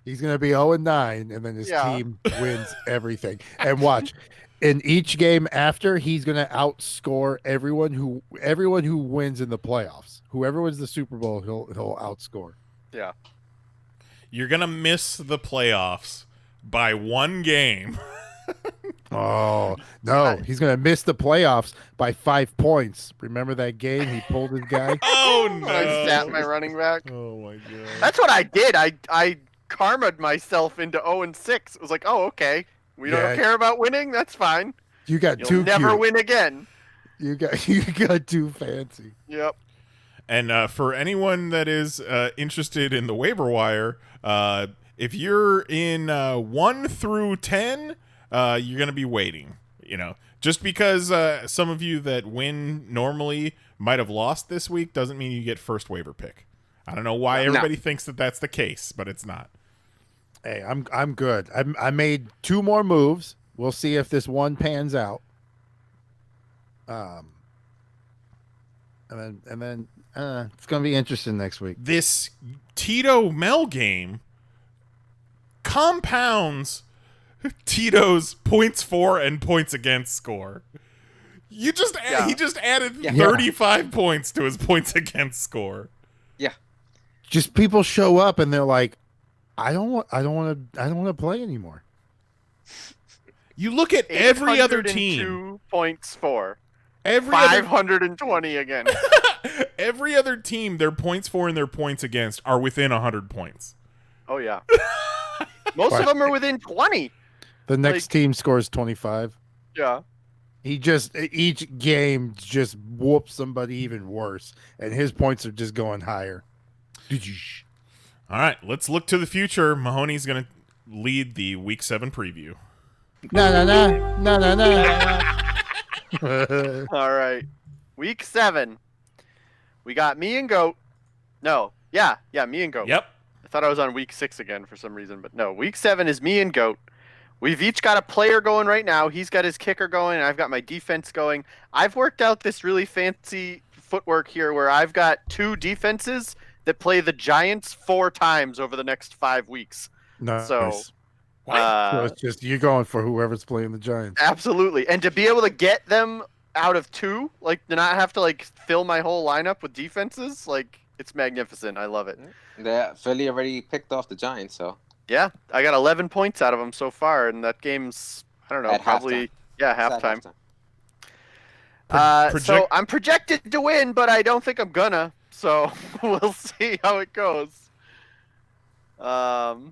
He's going to be 0-9, and then his Yeah. team wins everything. And watch, in each game after, he's going to outscore everyone who wins in the playoffs. Whoever wins the Super Bowl, he'll outscore. Yeah. You're gonna miss the playoffs by 1 game. Oh no, he's going to miss the playoffs by 5 points. Remember that game he pulled his guy? Oh When I sat no! my running back. Oh my god! That's what I did. I karma'd myself into 0-6. It was like, oh, okay. We Yeah. don't care about winning? That's fine. You got You'll too never cute. win again. You got too fancy. Yep. And for anyone that is interested in the waiver wire, if you're in 1 through 10, you're gonna be waiting. Just because some of you that win normally might have lost this week doesn't mean you get first waiver pick. I don't know why everybody thinks that that's the case, but it's not. Hey, I'm good. I made 2 more moves. We'll see if this one pans out. And then it's gonna be interesting next week. This Tito Mel game compounds Tito's points for and points against score. He just added 35 points to his points against score. Just people show up and they're like, I don't want to play anymore. You look at every other team. 802 points for. Every other 520 again. every other team, their points for and their points against are within 100 points. Oh, yeah. Most of them are within 20. The next team scores 25. Yeah. He just each game just whoops somebody even worse, and his points are just going higher. All right, let's look to the future. Mahoney's going to lead the Week 7 preview. All right. Week 7. We got me and Goat. No. Yeah, me and Goat. Yep. I thought I was on week 6 again for some reason, but no. Week 7 is me and Goat. We've each got a player going right now. He's got his kicker going, and I've got my defense going. I've worked out this really fancy footwork here where I've got 2 defenses that play the Giants 4 times over the next 5 weeks. Nice. So, So it's just you're going for whoever's playing the Giants. absolutely. And to be able to get them out of 2, like to not have to like fill my whole lineup with defenses, like it's magnificent. I love it. Yeah, Philly already picked off the Giants, so Yeah, I got 11 points out of them so far, and that game's, I don't know, At probably it's halftime. at halftime. So I'm projected to win, but I don't think I'm gonna. So we'll see how it goes. Poor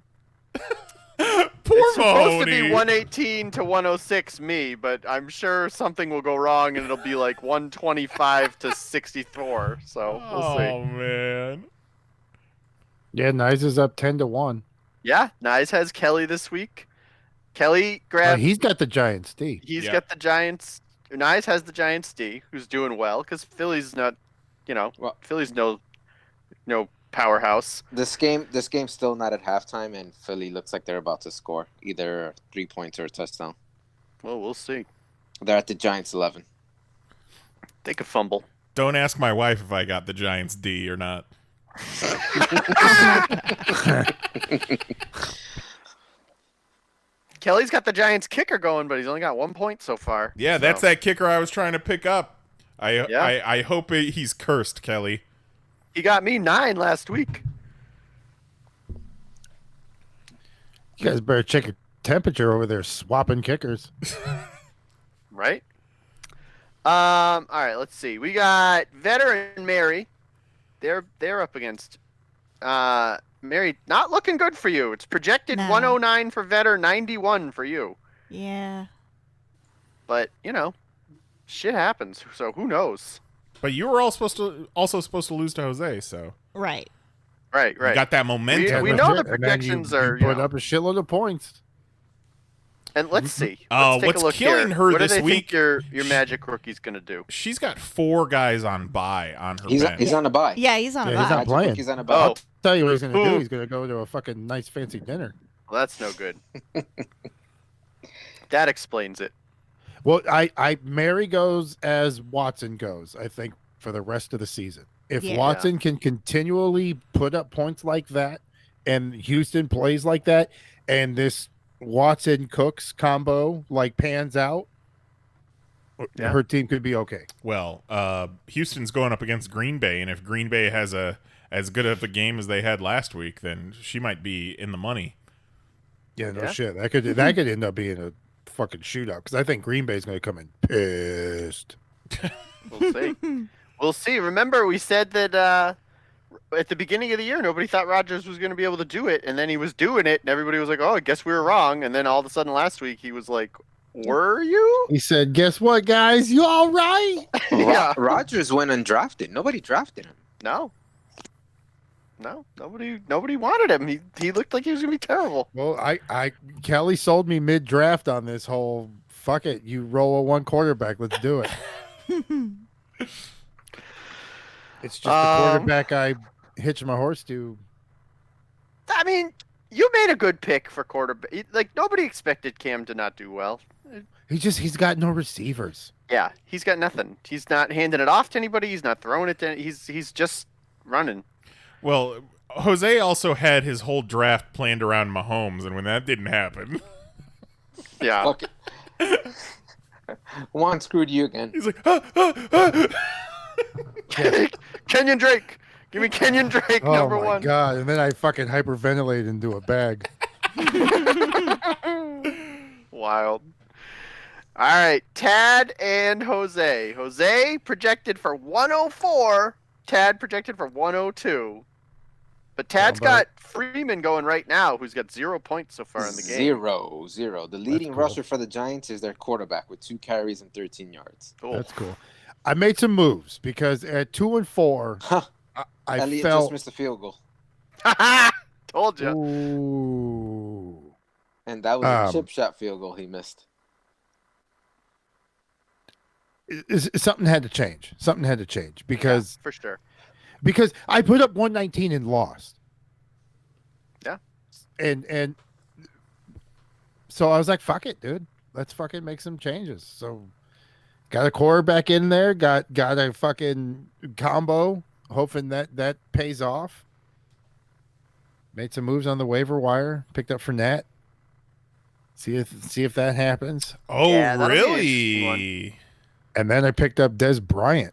It's supposed to be Mahoney. 118 to 106 me, but I'm sure something will go wrong and it'll be like 125 to 64. So we'll see. Oh, man. Yeah, Knize is up 10-1. Yeah, Knize has Kelly this week. Kelly grabbed. He's got the Giants D. He's Yeah. got the Giants. Knize has the Giants D, who's doing well because Philly's not, Well- Philly's no powerhouse. This game's still not at halftime, and Philly looks like they're about to score either 3 points or a touchdown. Well, we'll see. They're at the Giants 11. They could fumble. Don't ask my wife if I got the Giants D or not. Kelly's got the Giants kicker going, but he's only got 1 point so far. Yeah, that's that kicker I was trying to pick up. I hope he's cursed, Kelly. He got me 9 last week. You guys better check your temperature over there, swapping kickers. Right? All right, let's see. We got veteran Mary. They're up against Mary. Not looking good for you. It's projected No. 109 for veteran, 91 for you. Yeah. But shit happens. So who knows? But you were also supposed to lose to Jose, so Right. Right. you got that momentum. We know the projections are. Put up a shitload of points. And let's see. Let's take what's a look killing here. her what this do they week- think your magic rookie's gonna do? She's got 4 guys on bye on her He's bench. on a bye. Yeah, he's on a Yeah, he's bye. not playing. He's on a Oh. bye. I'll tell you what he's going to do. Ooh. He's going to go to a fucking nice fancy dinner. Well, that's no good. That explains it. Well, Mary goes as Watson goes, I think, for the rest of the season. If Yeah. Watson can continually put up points like that and Houston plays like that and this Watson Cooks combo like pans out, Yeah. her team could be okay. Well, Houston's going up against Green Bay, and if Green Bay has as good of a game as they had last week, then she might be in the money. Yeah, no Yeah. shit. That could end up being a fucking shootout because I think Green Bay's going to come in pissed. We'll see. We'll see. Remember, we said that at the beginning of the year, nobody thought Rodgers was going to be able to do it, and then he was doing it, and everybody was like, "Oh, I guess we were wrong." And then all of a sudden, last week, he was like, "Were you?" He said, "Guess what, guys? You all right?" Yeah. Rodgers went undrafted. Nobody drafted him. No, nobody wanted him. He looked like he was gonna be terrible. Well, Kelly sold me mid draft on this whole fuck it. You roll a 1 quarterback. Let's do it. It's just the quarterback I hitched my horse to. I mean, you made a good pick for quarterback. Like nobody expected Cam to not do well. He's got no receivers. Yeah, he's got nothing. He's not handing it off to anybody. He's not throwing it to. He's just running. Well, Jose also had his whole draft planned around Mahomes, and when that didn't happen, Yeah. Okay. Juan screwed you again. he's like, Kenyon Drake. Give me Kenyon Drake, Oh number my 1. god! And then I fucking hyperventilate into a bag. Wild. All right, Tad and Jose. Jose projected for 104. Tad projected for 102. But Tad's Sound about got Freeman going right now, who's got 0 points so far in the game. 0. The leading cool. rusher for the Giants is their quarterback with 2 carries and 13 yards. Cool. That's cool. I made some moves because at 2 and 4, Huh. I Elliott felt. just missed a field goal. Told you. Ooh. And that was a chip shot field goal he missed. Something had to change. Something had to change because For sure. I put up 119 and lost. Yeah. And so I was like, fuck it, dude. Let's fucking make some changes. So got a quarterback in there, got a fucking combo, hoping that pays off. Made some moves on the waiver wire, picked up Fournette. See if that happens. "Oh, Yeah, that'll be an interesting really?" And then I picked up Des Bryant.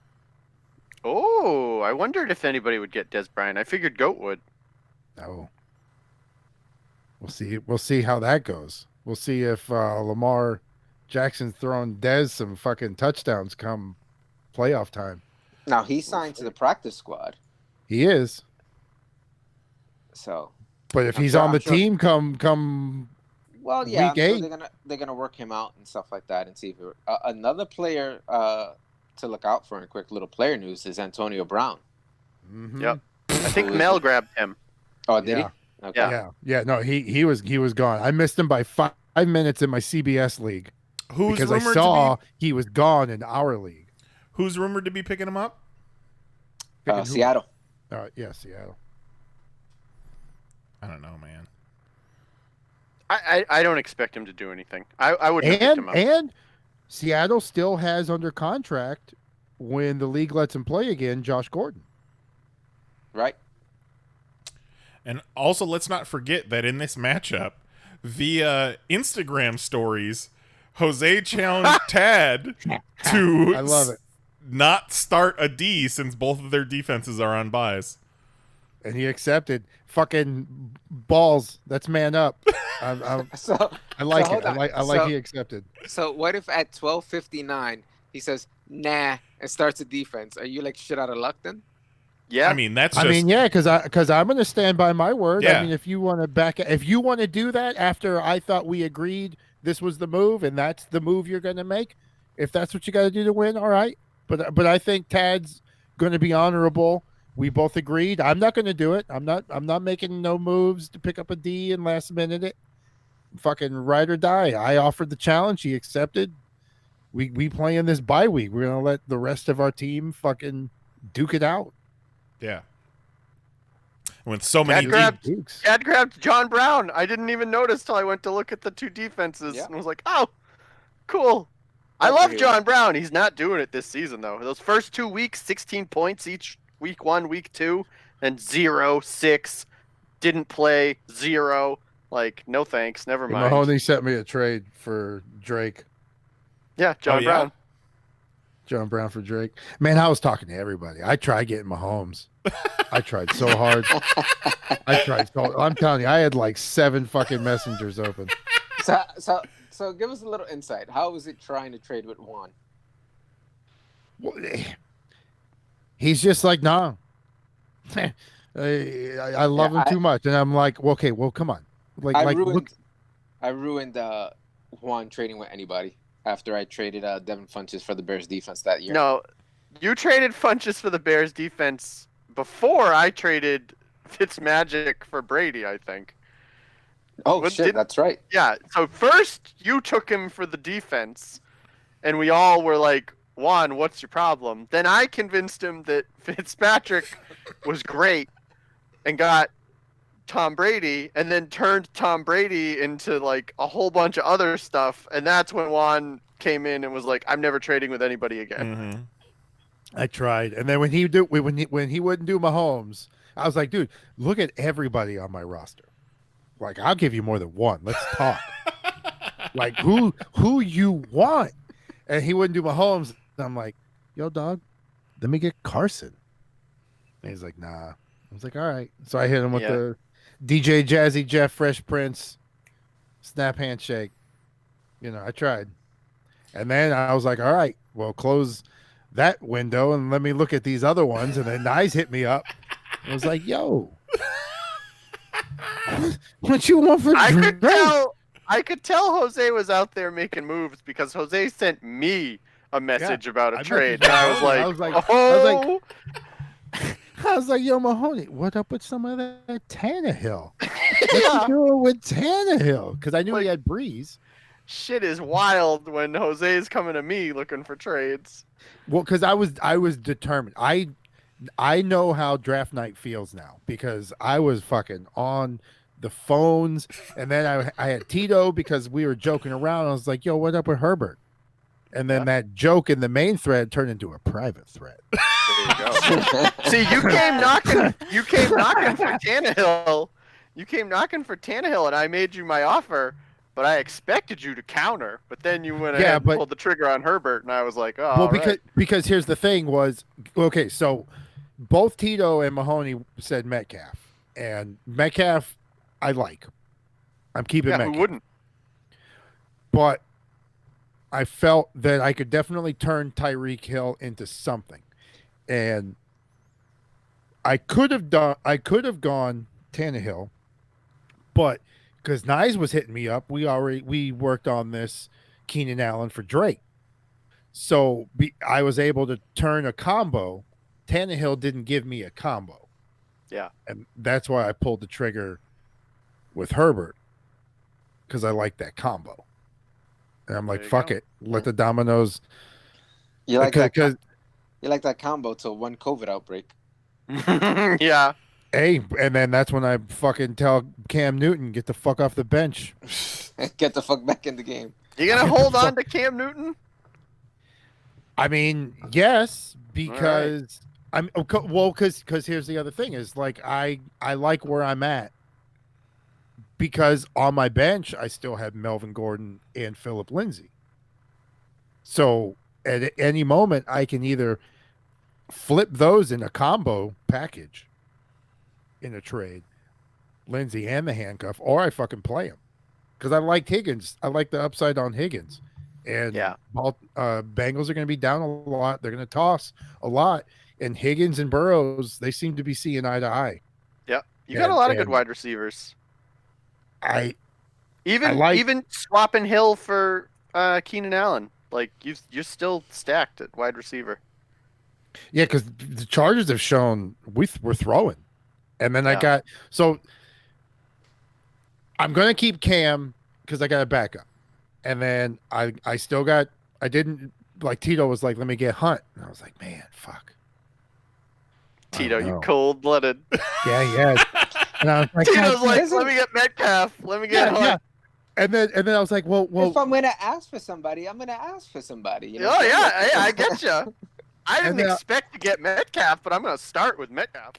Oh, I wondered if anybody would get Des Bryant. I figured Goat would. No. We'll see how that goes. We'll see if Lamar Jackson's throwing Dez some fucking touchdowns come playoff time. Now, he signed to the practice squad. He is. So, But if I'm he's sure- on the I'm sure- team come well, yeah, Week I'm sure 8. they're gonna work him out and stuff like that and see if another player to look out for in quick little player news is Antonio Brown. Mhm. Yep. I think Who is Mel it? grabbed him. Oh, did Yeah. he? Okay. Yeah. No, he was gone. I missed him by 5 minutes in my CBS league Who's because I rumored saw he was gone in our league. who's rumored to be picking him up? Picking who? Seattle. Yeah, Seattle. I don't know, man. I don't expect him to do anything. I wouldn't have picked him up. And Seattle still has under contract when the league lets him play again, Josh Gordon. Right. And also, let's not forget that in this matchup, via Instagram stories, Jose challenged Tad to I love it. not start a D since both of their defenses are on buys. And he accepted. Fucking balls. That's man up. So I like hold it. I on. like he accepted. So what if at 12:59 he says nah and starts a defense? Are you like shit out of luck then? Yeah. I mean, that's I just mean, yeah, because I'm going to stand by my word. Yeah. I mean, if you want to do that after I thought we agreed this was the move and that's the move you're going to make, if that's what you got to do to win, all right. But I think Tad's going to be honorable. We both agreed. I'm not going to do it. I'm not making no moves to pick up a D and last minute it. Fucking ride or die. I offered the challenge. He accepted. We play in this bye week. We're going to let the rest of our team fucking duke it out. yeah. With so many Dukes. Chad grabbed John Brown. I didn't even notice till I went to look at the two defenses and was like, oh, cool. I Good to love hear. John Brown. He's not doing it this season, though. Those first 2 weeks, 16 points each, week 1, week 2, and 0, 6, didn't play, 0. Like, no thanks, never mind. Mahoney sent me a trade for Drake. Yeah, John Oh, yeah? Brown. John Brown for Drake. Man, I was talking to everybody. I tried getting Mahomes. I tried so hard. I'm telling you, I had like 7 fucking messengers open. So give us a little insight. How was it trying to trade with Juan? Well, he's just like, nah. I love him too much, and I'm like, well, okay, well, come on. I ruined Juan trading with anybody after I traded Devin Funches for the Bears defense that year. No, you traded Funches for the Bears defense before I traded Fitzmagic for Brady, I think. Oh What shit, did- that's right. Yeah, so first you took him for the defense, and we all were like, Juan, what's your problem? Then I convinced him that Fitzpatrick was great and got Tom Brady, and then turned Tom Brady into like a whole bunch of other stuff, and that's when Juan came in and was like, I'm never trading with anybody again. Mm-hmm. I tried, and then when he wouldn't do Mahomes, I was like, dude, look at everybody on my roster. Like, I'll give you more than one. Let's talk. Like, who you want? And he wouldn't do Mahomes. And I'm like, yo, dog, let me get Carson. And he's like, nah. I was like, all right. So I hit him with the DJ Jazzy Jeff Fresh Prince snap handshake. You know, I tried. And then I was like, all right, well, close that window and let me look at these other ones. And then Knize hit me up. I was like, yo. What you want for I Drake? could tell Jose was out there making moves because Jose sent me a message about a I trade, messaged and I was Mahoney. like, I oh, I was like, yo, Mahoney, what up with some of that Tannehill? What yeah. you doing with Tannehill? Because I knew he Like- had Breeze. Shit is wild when Jose is coming to me looking for trades. Well, because I was determined. I know how draft night feels now because I was fucking on the phones, and then I had Tito because we were joking around. I was like, yo, what up with Herbert? And then that joke in the main thread turned into a private thread. There you go. See, you came knocking for Tannehill. You came knocking for Tannehill, and I made you my offer, but I expected you to counter. But then you went ahead and pulled the trigger on Herbert, and I was like, oh, well, because here's the thing was, okay, so both Tito and Mahoney said Metcalf, and Metcalf I like. I'm keeping Metcalf. Who wouldn't? But I felt that I could definitely turn Tyreek Hill into something. And I could have gone Tannehill, but because Knize was hitting me up, we worked on this Keenan Allen for Drake. So I was able to turn a combo. Tannehill didn't give me a combo. Yeah. And that's why I pulled the trigger with Herbert, because I like that combo. And I'm like, There you fuck go. it. Let the dominoes. You like Because- you like that combo till one COVID outbreak. Yeah. Hey, and then that's when I fucking tell Cam Newton, get the fuck off the bench. Get the fuck back in the game. You gonna hold on to Cam Newton? I mean, yes, because because here's the other thing is like I like where I'm at because on my bench I still had Melvin Gordon and Philip Lindsay. So at any moment I can either flip those in a combo package in a trade, Lindsay and the handcuff, or I fucking play him because I like Higgins. I like the upside on Higgins, and Bengals are going to be down a lot. They're going to toss a lot, and Higgins and Burrows, they seem to be seeing eye to eye. Yep, you got a lot of good wide receivers. Even swapping Hill for Keenan Allen, like you're still stacked at wide receiver. Yeah, because the Chargers have shown we're throwing, and then I'm going to keep Cam because I got a backup, and then I still got Tito was like, let me get Hunt, and I was like, man, fuck. Tito, you cold-blooded. Yeah. And I was like, Tito's like, let me get Metcalf, let me get Hunt. Yeah. And then I was like, well, if I'm gonna ask for somebody, I'm gonna ask for somebody. You know? Oh yeah, I get you. I didn't expect to get Metcalf, but I'm gonna start with Metcalf.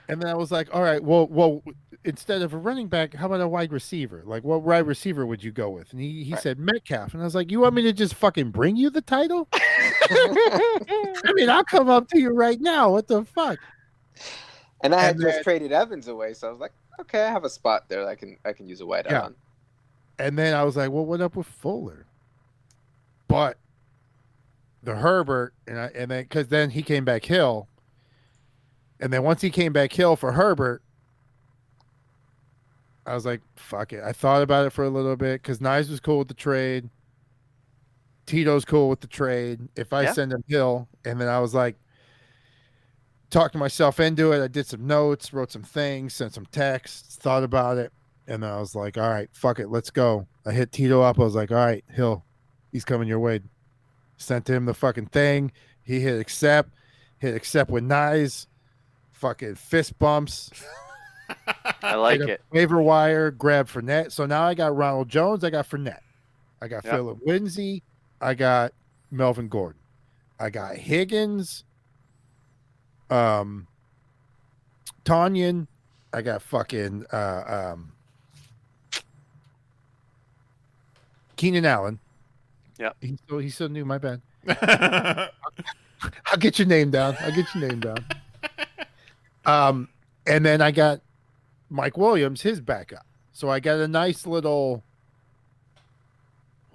And then I was like, all right, well, instead of a running back, how about a wide receiver? Like, what wide receiver would you go with? And he said Metcalf, and I was like, you want me to just fucking bring you the title? I mean, I'll come up to you right now. What the fuck? And I had just traded Evans away, so I was like, okay, I have a spot there that I can use a wide out on. And then I was like, well, what up with Fuller? But the Herbert, and then because then he came back Hill. And then once he came back Hill for Herbert, I was like, fuck it. I thought about it for a little bit because Knize was cool with the trade. Tito's cool with the trade. If I send him Hill, and then I was like, talked myself into it. I did some notes, wrote some things, sent some texts, thought about it. And then I was like, all right, fuck it. Let's go. I hit Tito up. I was like, all right, Hill, he's coming your way. Sent him the fucking thing. He hit accept with Knize. Fucking fist bumps. I like it. Waiver wire, grab Fournette. So now I got Ronald Jones. I got Fournette. I got Philip Lindsay. I got Melvin Gordon. I got Higgins. Tonyan. I got fucking Keenan Allen. Yeah. He's so new. My bad. I'll get your name down. And then I got Mike Williams, his backup. So I got a nice little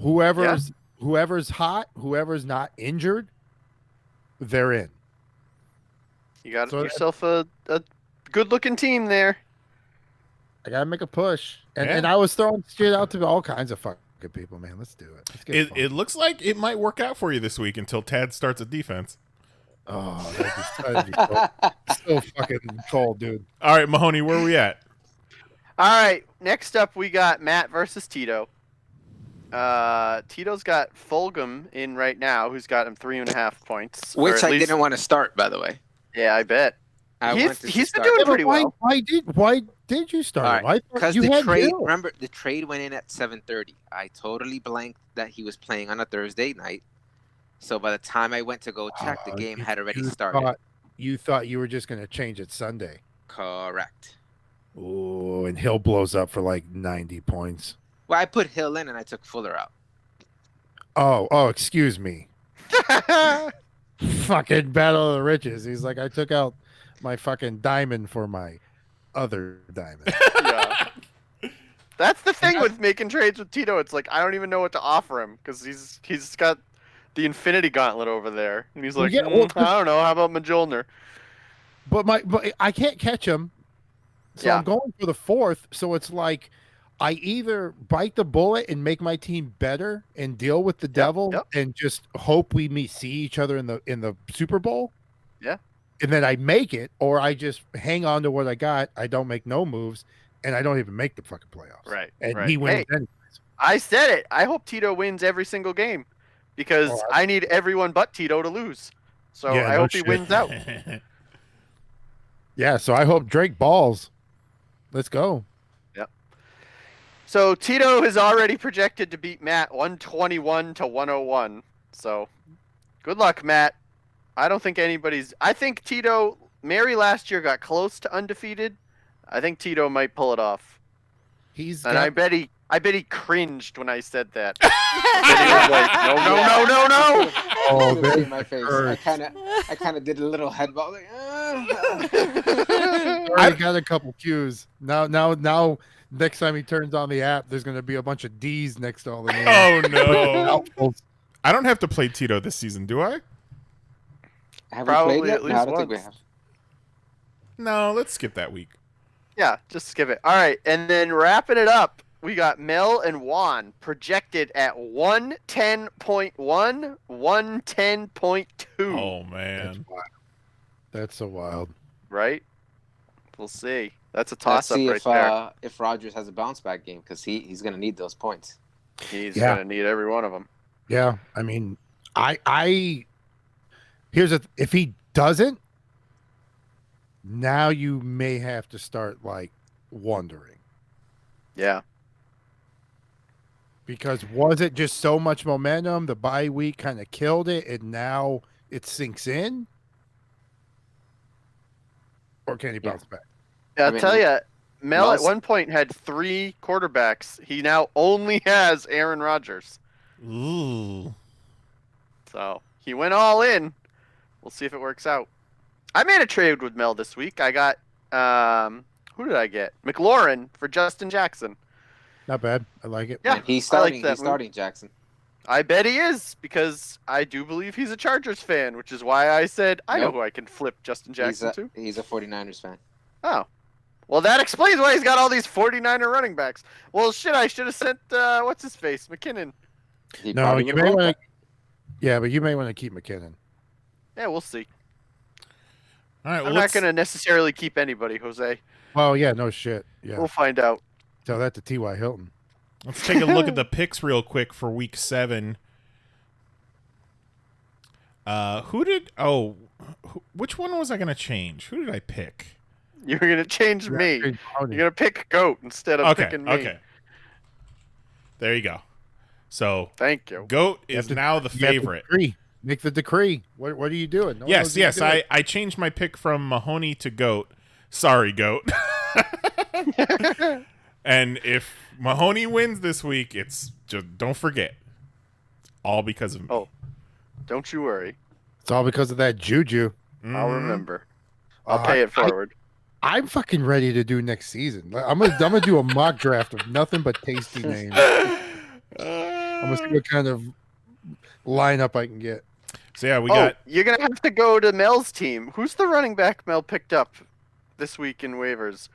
whoever's hot, whoever's not injured, they're in. You got yourself a good-looking team there. I gotta make a push, and I was throwing shit out to all kinds of fucking people, man. Let's do it. Let's get it looks like it might work out for you this week until Tad starts a defense. Oh, that'd be so fucking cold, dude. All right, Mahoney, where are we at? All right, next up we got Matt versus Tito. Tito's got Fulgham in right now, who's got him 3.5 points. Which I didn't want to start, by the way. Yeah, I bet. He's been doing pretty well. Why did you start? Right, because the trade. Remember, the trade went in at 7:30. I totally blanked that he was playing on a Thursday night. So by the time I went to go check, the game had already started. You thought you were just going to change it Sunday. Correct. Oh, and Hill blows up for like 90 points. Well, I put Hill in and I took Fuller out. Oh, excuse me. Fucking battle of the riches. He's like, I took out my fucking diamond for my other diamond. Yeah. That's the thing with making trades with Tito. It's like I don't even know what to offer him because he's got the Infinity Gauntlet over there, and he's like, I don't know. How about Majolner? But I can't catch him, so I'm going for the fourth. So it's like I either bite the bullet and make my team better and deal with the devil and just hope we see each other in the Super Bowl. Yeah. And then I make it, or I just hang on to what I got. I don't make no moves, and I don't even make the fucking playoffs. Right. And he wins anyways. I said it. I hope Tito wins every single game because I need everyone but Tito to lose. So I hope he wins out. Yeah, so I hope Drake balls. Let's go. Yep. So Tito has already projected to beat Matt 121-101. So good luck, Matt. I don't think I think Tito, Mary last year got close to undefeated. I think Tito might pull it off. He's And got, I bet he cringed when I said that. I bet he was like, no, no, no, no, no. Oh, You can see there's my the face. curse. I kind of did a little headbutt. Like, Already got a couple cues. Now, next time he turns on the app, there's going to be a bunch of D's next to all the names. Oh no! Doubtfuls. I don't have to play Tito this season, do I? Have Probably we played yet? at No, I least don't think we once. have. No, let's skip that week. Yeah, just skip it. All right, and then wrapping it up, we got Mel and Juan projected at 110.1, 110.2. Oh man. That's so wild. Right? We'll see. That's a Let's toss-up see right there. if Rogers has a bounce back game because he's going to need those points. He's Yeah. gonna need every one of them. Yeah, I mean, I if he doesn't, now you may have to start like wondering, Yeah. because was it just so much momentum? The bye week kind of killed it, and now it sinks in, or can he bounce back? Yeah, I I'll mean, tell you, Mel at Mel's- one point had 3 quarterbacks. He now only has Aaron Rodgers. Ooh. So he went all in. We'll see if it works out. I made a trade with Mel this week. I got who did I get? McLaurin for Justin Jackson. Not bad. I like it. Yeah, And he's I like starting. that He's move. starting Jackson. I bet he is because I do believe he's a Chargers fan, which is why I said I know Nope. who I can flip Justin Jackson to. He's a 49ers fan. Oh. Well, that explains why he's got all these 49er running backs. Well, shit, I should have sent, what's his face? McKinnon. He No, probably you would've may loved want that. to. Yeah, but you may want to keep McKinnon. Yeah, we'll see. All right. Well, I'm not going to necessarily keep anybody, Jose. Well, yeah, no shit. Yeah, We'll find out. tell that to T.Y. Hilton. let's take a look at the picks real quick for week 7. Which one was I going to change? Who did I pick? You're going to change me. Hey, You're going to pick Goat instead of picking me. Okay. There you go. So Thank you. Goat You have is to- now the you have to favorite. decree. Make the decree. What are you doing? No one knows Yes, what you're doing. I changed my pick from Mahoney to Goat. Sorry, Goat. And if Mahoney wins this week, it's just don't forget. All because of me. Oh. Don't you worry. It's all because of that juju. I'll Mhm. remember. I'll pay it forward. I'm fucking ready to do next season. I'm gonna do a mock draft of nothing but tasty names. I'm gonna see what kind of lineup I can get. So yeah, we Oh, got you're going to have to go to Mel's team. Who's the running back Mel picked up this week in waivers?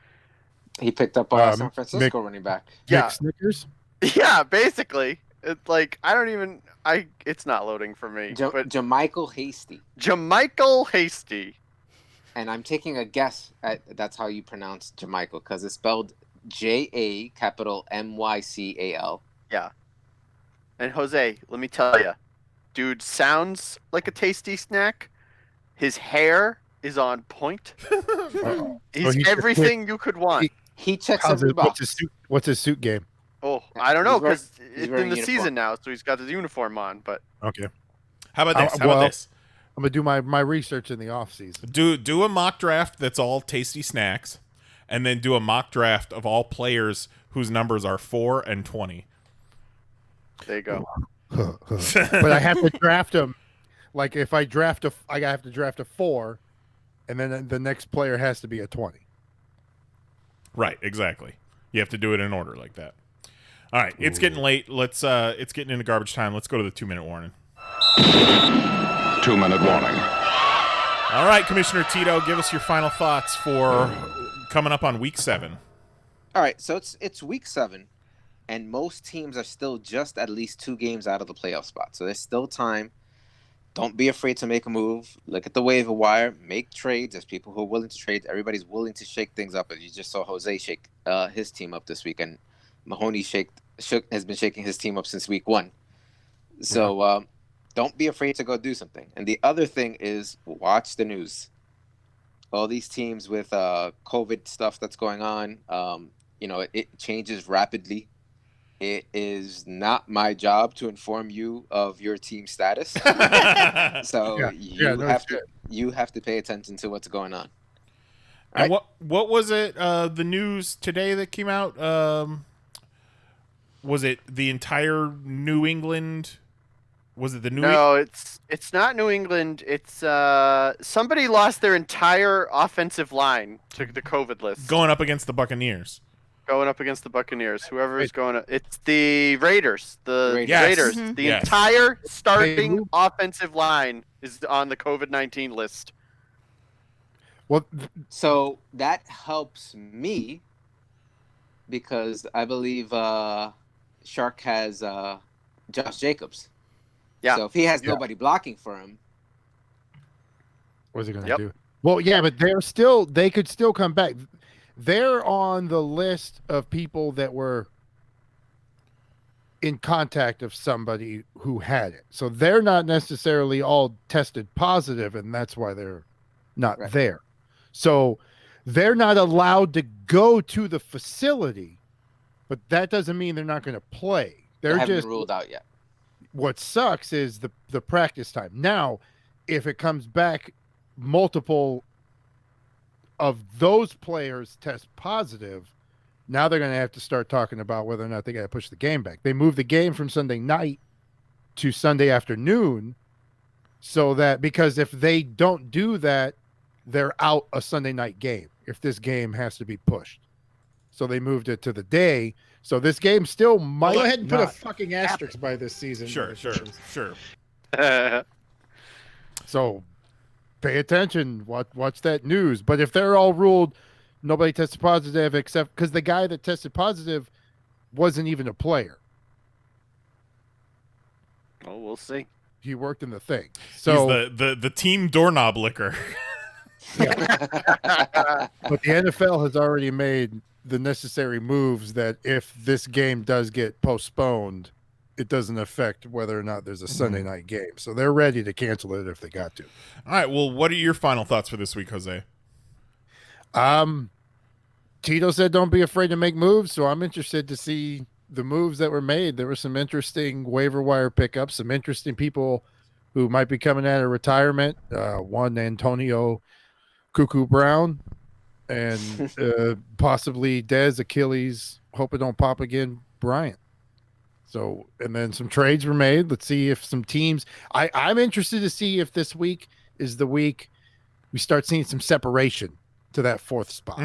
He picked up San Francisco running back. Yeah. Nick Snickers. Yeah, basically. It's like, it's not loading for me. But Jamichael Hasty. Jamichael Hasty. And I'm taking a guess at that's how you pronounce Jamichael because it's spelled J-A capital M-Y-C-A-L. Yeah. And Jose, let me tell you, dude sounds like a tasty snack. His hair is on point. He's he's everything you could want. He checks How's every it- what's box. his suit? What's his suit game? Oh, I don't know He's wearing- because he's it's wearing in a the uniform. season now, so he's got his uniform on. But Okay. how about this? How well, about this? I'm gonna do my research in the off season. Do a mock draft that's all tasty snacks, and then do a mock draft of all players whose numbers are 4 and 20. there you go. But I have to draft him. Like if I draft I have to draft a 4, and then the next player has to be a 20. Right, exactly. You have to do it in order like that. All right, it's getting late. It's getting into garbage time. Let's go to the 2-minute warning. 2-minute warning. All right, Commissioner Tito, give us your final thoughts for coming up on week 7. All right, so it's week 7, and most teams are still just at least 2 games out of the playoff spot. So there's still time. Don't be afraid to make a move. Look at the waiver wire. Make trades. There's people who are willing to trade. Everybody's willing to shake things up. As you just saw Jose shake his team up this week, and Mahoney has been shaking his team up since week 1. So don't be afraid to go do something. And the other thing is watch the news. All these teams with COVID stuff that's going on, it changes rapidly. It is not my job to inform you of your team status. So you have to pay attention to what's going on. And what was it? The news today that came out was it the entire New England? Was it the New? No, it's not New England. It's somebody lost their entire offensive line to the COVID list. Going up against the Buccaneers. Going up against the Buccaneers. Whoever is going to, it's the Raiders. The Raiders. Yes. Raiders. Mhm. The Yes. entire starting moved- offensive line is on the COVID-19 list. Well, So that helps me because I believe Shark has Josh Jacobs. Yeah. So if he has Yeah. nobody blocking for him, what's he gonna Yep. do? Well, yeah, but they could still come back. They're on the list of people that were in contact of somebody who had it. So they're not necessarily all tested positive, and that's why they're not Right. there. So they're not allowed to go to the facility, but that doesn't mean they're not going to play. they They're haven't just been ruled out yet. what sucks is the practice time. Now, if it comes back multiple of those players test positive, now they're going to have to start talking about whether or not they got to push the game back. They moved the game from Sunday night to Sunday afternoon so that because if they don't do that, they're out a Sunday night game if this game has to be pushed. So they moved it to the day. So this game still might Go ahead and put a not fucking asterisk by this season. Sure. So pay attention. Watch that news. But if they're all ruled nobody tested positive except because the guy that tested positive wasn't even a player. Well, we'll see. He worked in the thing. So He's the team doorknob licker. but the NFL has already made the necessary moves that if this game does get postponed, it doesn't affect whether or not there's a Sunday night game. So they're ready to cancel it if they got to. All right. Well, what are your final thoughts for this week, Jose? Tito said don't be afraid to make moves, so I'm interested to see the moves that were made. There were some interesting waiver wire pickups, some interesting people who might be coming out of retirement. One, Antonio Cuckoo Brown, and possibly Dez, Achilles, hope it don't pop again, Bryant. So, and then some trades were made. Let's see if some teams. I'm interested to see if this week is the week we start seeing some separation to that fourth spot.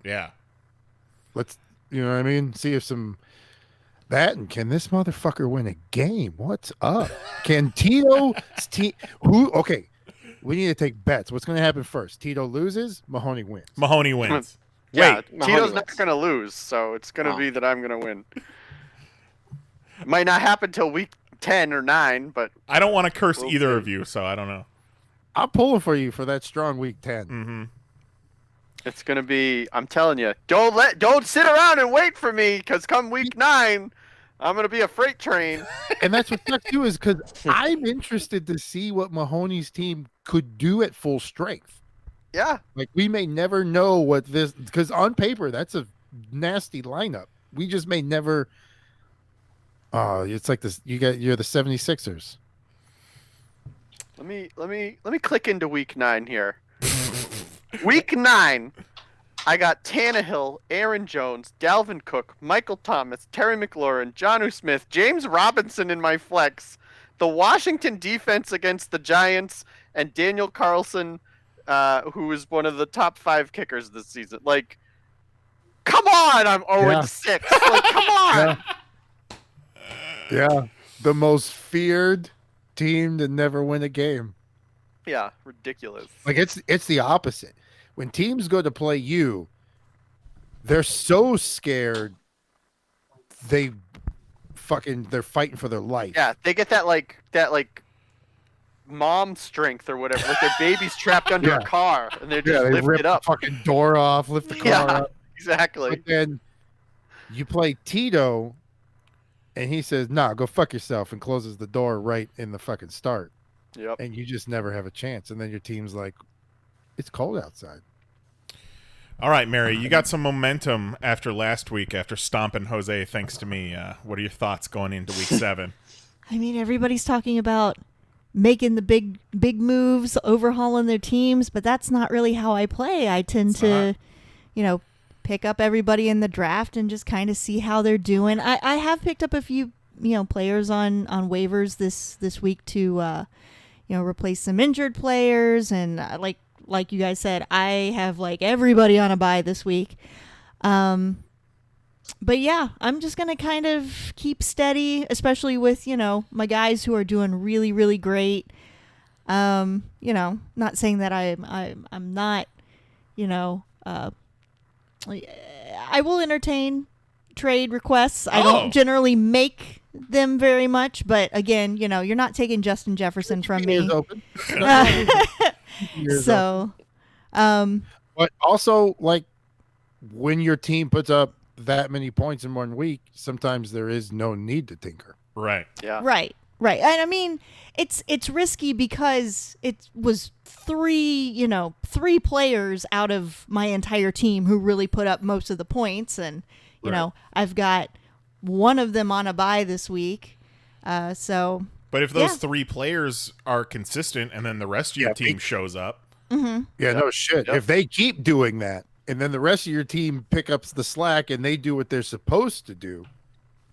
Yeah. Let's, you know what I mean? See if some that and can this motherfucker win a game? What's up? Can Tito who? Okay, we need to take bets. What's going to happen first? Tito loses, Mahoney wins. Mahoney wins. Yeah, Wait, Tito's Mahoney not wins. going to lose, so it's going to Oh. be that I'm going to win. It might not happen till week 10 or 9, but I don't want to curse We'll either see. of you, so I don't know. I'm pulling for you for that strong week 10. Mm-hmm. it's going to be. I'm telling you, don't sit around and wait for me, because come week 9, I'm going to be a freight train. And that's what sucks too, is because I'm interested to see what Mahoney's team could do at full strength. Yeah, Like we may never know what this, because on paper that's a nasty lineup. We just may never. Oh, it's like this. You're the 76ers. let me click into week 9 here. Week 9, I got Tannehill, Aaron Jones, Dalvin Cook, Michael Thomas, Terry McLaurin, Jonnu Smith, James Robinson in my flex, the Washington defense against the Giants, and Daniel Carlson, who is one of the top 5 kickers this season. Like, come on, I'm 0-6. Like, come on. Yeah, the most feared team to never win a game. Yeah, ridiculous. Like it's the opposite. When teams go to play you, they're so scared. They're fighting for their life. Yeah, they get that mom strength or whatever. Like their baby's trapped under Yeah. a car and they Yeah, just they lift rip it up. the fucking door off, lift the car Yeah. up. Exactly. But then you play Tito, and he says, "Nah, go fuck yourself," and closes the door right in the fucking start, Yep. and you just never have a chance. And then your team's like, "It's cold outside." All right, Mary, you got some momentum after last week, after stomping Jose, thanks to me. What are your thoughts going into week 7? I mean, everybody's talking about making the big moves, overhauling their teams, but that's not really how I play. I tend It's to, not. pick up everybody in the draft and just kind of see how they're doing. I have picked up a few, players on waivers this week to, replace some injured players. And like you guys said, I have like everybody on a bye this week. But yeah, I'm just going to kind of keep steady, especially with, my guys who are doing really, really great. Not saying that I'm not, I will entertain trade requests. I don't generally make them very much, but again, you're not taking Justin Jefferson from me. So, but also, like, when your team puts up that many points in 1 week, sometimes there is no need to tinker. Right. Yeah. Right. And I mean, it's risky because it was three players out of my entire team who really put up most of the points, and I've got one of them on a bye this week. So. But if those 3 players are consistent, and then the rest of your team shows up, no shit. If they keep doing that, and then the rest of your team pick up the slack and they do what they're supposed to do,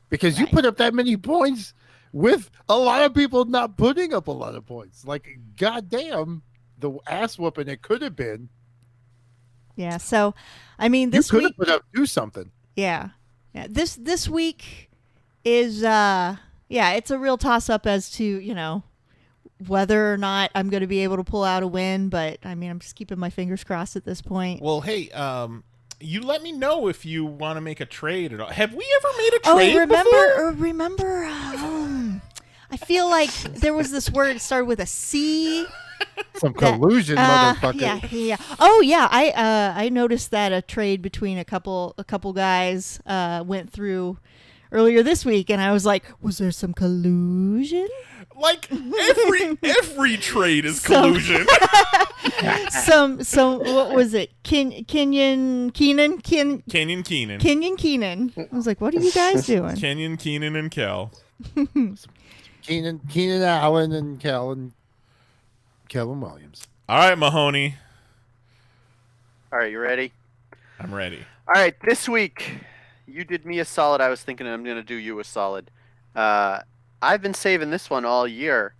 because you put up that many points with a lot of people not putting up a lot of points. Like, goddamn, the ass whooping it could have been. Yeah. So, I mean, this you could week have put up do something. Yeah. This week is it's a real toss up as to whether or not I'm going to be able to pull out a win, but I mean, I'm just keeping my fingers crossed at this point. Well, hey, you let me know if you want to make a trade at all. Have we ever made a trade before? Remember, I feel like there was this word that started with a C. Some collusion, motherfucker. Yeah. Oh, yeah. I noticed that a trade between a couple guys went through earlier this week, and I was like, was there some collusion? Like, every trade is collusion. Some what was it? Kenyon Keenan. I was like, what are you guys doing? Kenyon Keenan and Kel. Keenan Allen and Kellen Williams. All right, Mahoney. All right, you ready? I'm ready. All right, this week you did me a solid. I was thinking I'm going to do you a solid. I've been saving this one all year.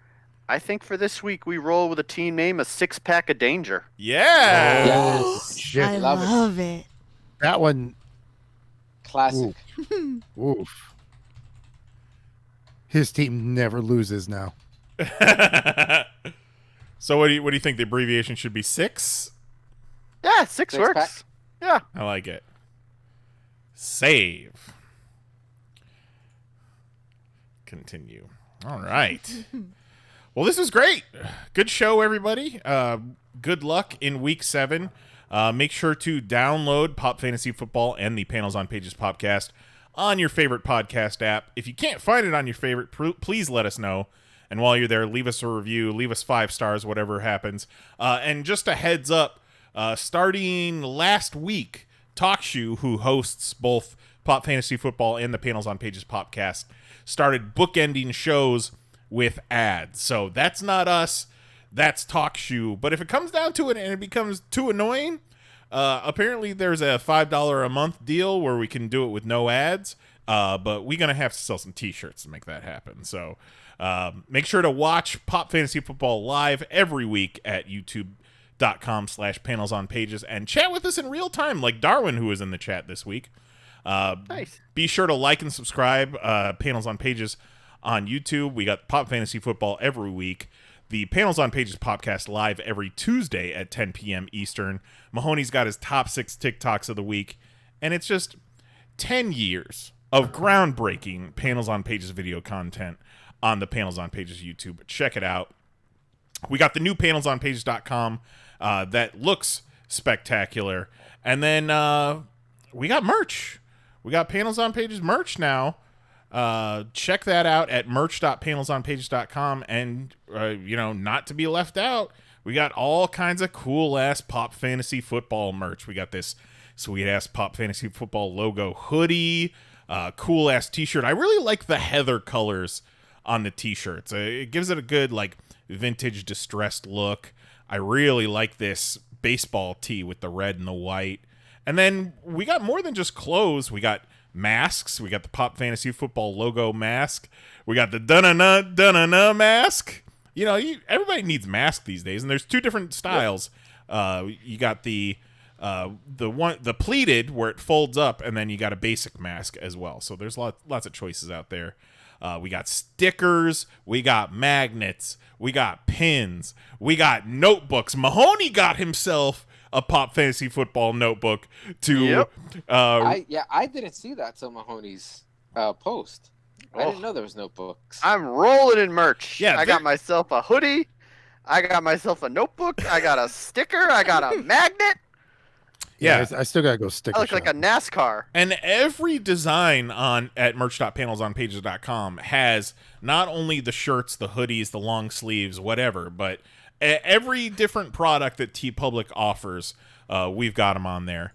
I think for this week we roll with a team name, a 6-pack of danger. Yeah. Yes. Shit. I love it. That one. Classic. Oof. His team never loses now. So what do you think? The abbreviation should be 6? Yeah, 6 works. Pack. Yeah. I like it. Save. Continue. All right. Well, this was great. Good show, everybody. Good luck in week 7. Make sure to download Pop Fantasy Football and the Panels on Pages podcast on your favorite podcast app. If you can't find it on your favorite, please let us know. And while you're there, leave us a review, leave us 5 stars, whatever happens. And just a heads up, starting last week, TalkShoe, who hosts both Pop Fantasy Football and the Panels on Pages podcast, started bookending shows with ads. So that's not us, that's TalkShoe. But if it comes down to it and it becomes too annoying, apparently there's a $5 a month deal where we can do it with no ads. But we're going to have to sell some t-shirts to make that happen. So make sure to watch Pop Fantasy Football live every week at youtube.com/panelsonpages and chat with us in real time, like Darwin, who was in the chat this week. Nice. Be sure to like and subscribe Panels on Pages on YouTube. We got Pop Fantasy Football every week. The Panels on Pages podcast live every Tuesday at 10 p.m. Eastern. Mahoney's got his top 6 TikToks of the week. And it's just 10 years of groundbreaking Panels on Pages video content on the Panels on Pages YouTube. Check it out. We got the new PanelsOnPages.com that looks spectacular. And then we got merch. We got Panels on Pages merch now. Check that out at merch.panelsonpages.com. And, not to be left out, we got all kinds of cool-ass Pop Fantasy Football merch. We got this sweet-ass Pop Fantasy Football logo hoodie, cool-ass t-shirt. I really like the heather colors on the t-shirts. It gives it a good, vintage distressed look. I really like this baseball tee with the red and the white. And then we got more than just clothes. We got masks. We got the Pop Fantasy Football logo mask. We got the dun-na-na mask. You know, everybody needs masks these days, and there's two different styles. You got the pleated where it folds up, and then you got a basic mask as well. So there's lots of choices out there. We got stickers, we got magnets, we got pins, we got notebooks. Mahoney got himself a Pop Fantasy Football notebook to. I didn't see that till Mahoney's post. I didn't know there was notebooks. I'm rolling in merch. Yeah, I got myself a hoodie. I got myself a notebook. I got a sticker. I got a magnet. Yeah, I still gotta go sticker. I look like a NASCAR. And every design at merch.panelsonpages.com has not only the shirts, the hoodies, the long sleeves, whatever, but every different product that TeePublic offers, we've got them on there.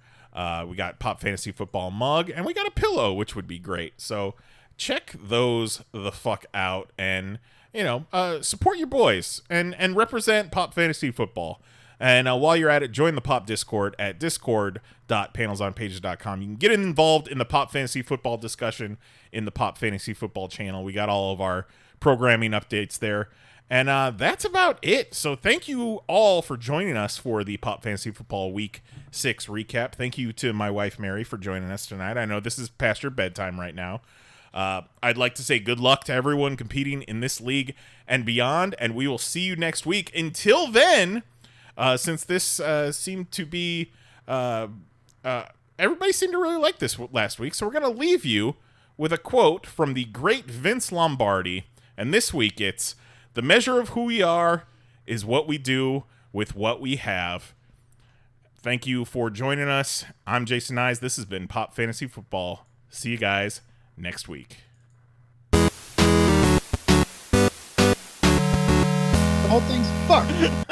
We got Pop Fantasy Football mug, and we got a pillow, which would be great. So check those the fuck out, and support your boys and represent Pop Fantasy Football. And while you're at it, join the Pop Discord at discord.panelsonpages.com. You can get involved in the Pop Fantasy Football discussion in the Pop Fantasy Football channel. We got all of our programming updates there. And that's about it. So thank you all for joining us for the Pop Fantasy Football Week 6 recap. Thank you to my wife, Mary, for joining us tonight. I know this is past your bedtime right now. I'd like to say good luck to everyone competing in this league and beyond, and we will see you next week. Until then, since this seemed to be everybody seemed to really like this last week, so we're going to leave you with a quote from the great Vince Lombardi, and this week it's, "The measure of who we are is what we do with what we have." Thank you for joining us. I'm Jason Knize. This has been Pop Fantasy Football. See you guys next week. The whole thing's fucked.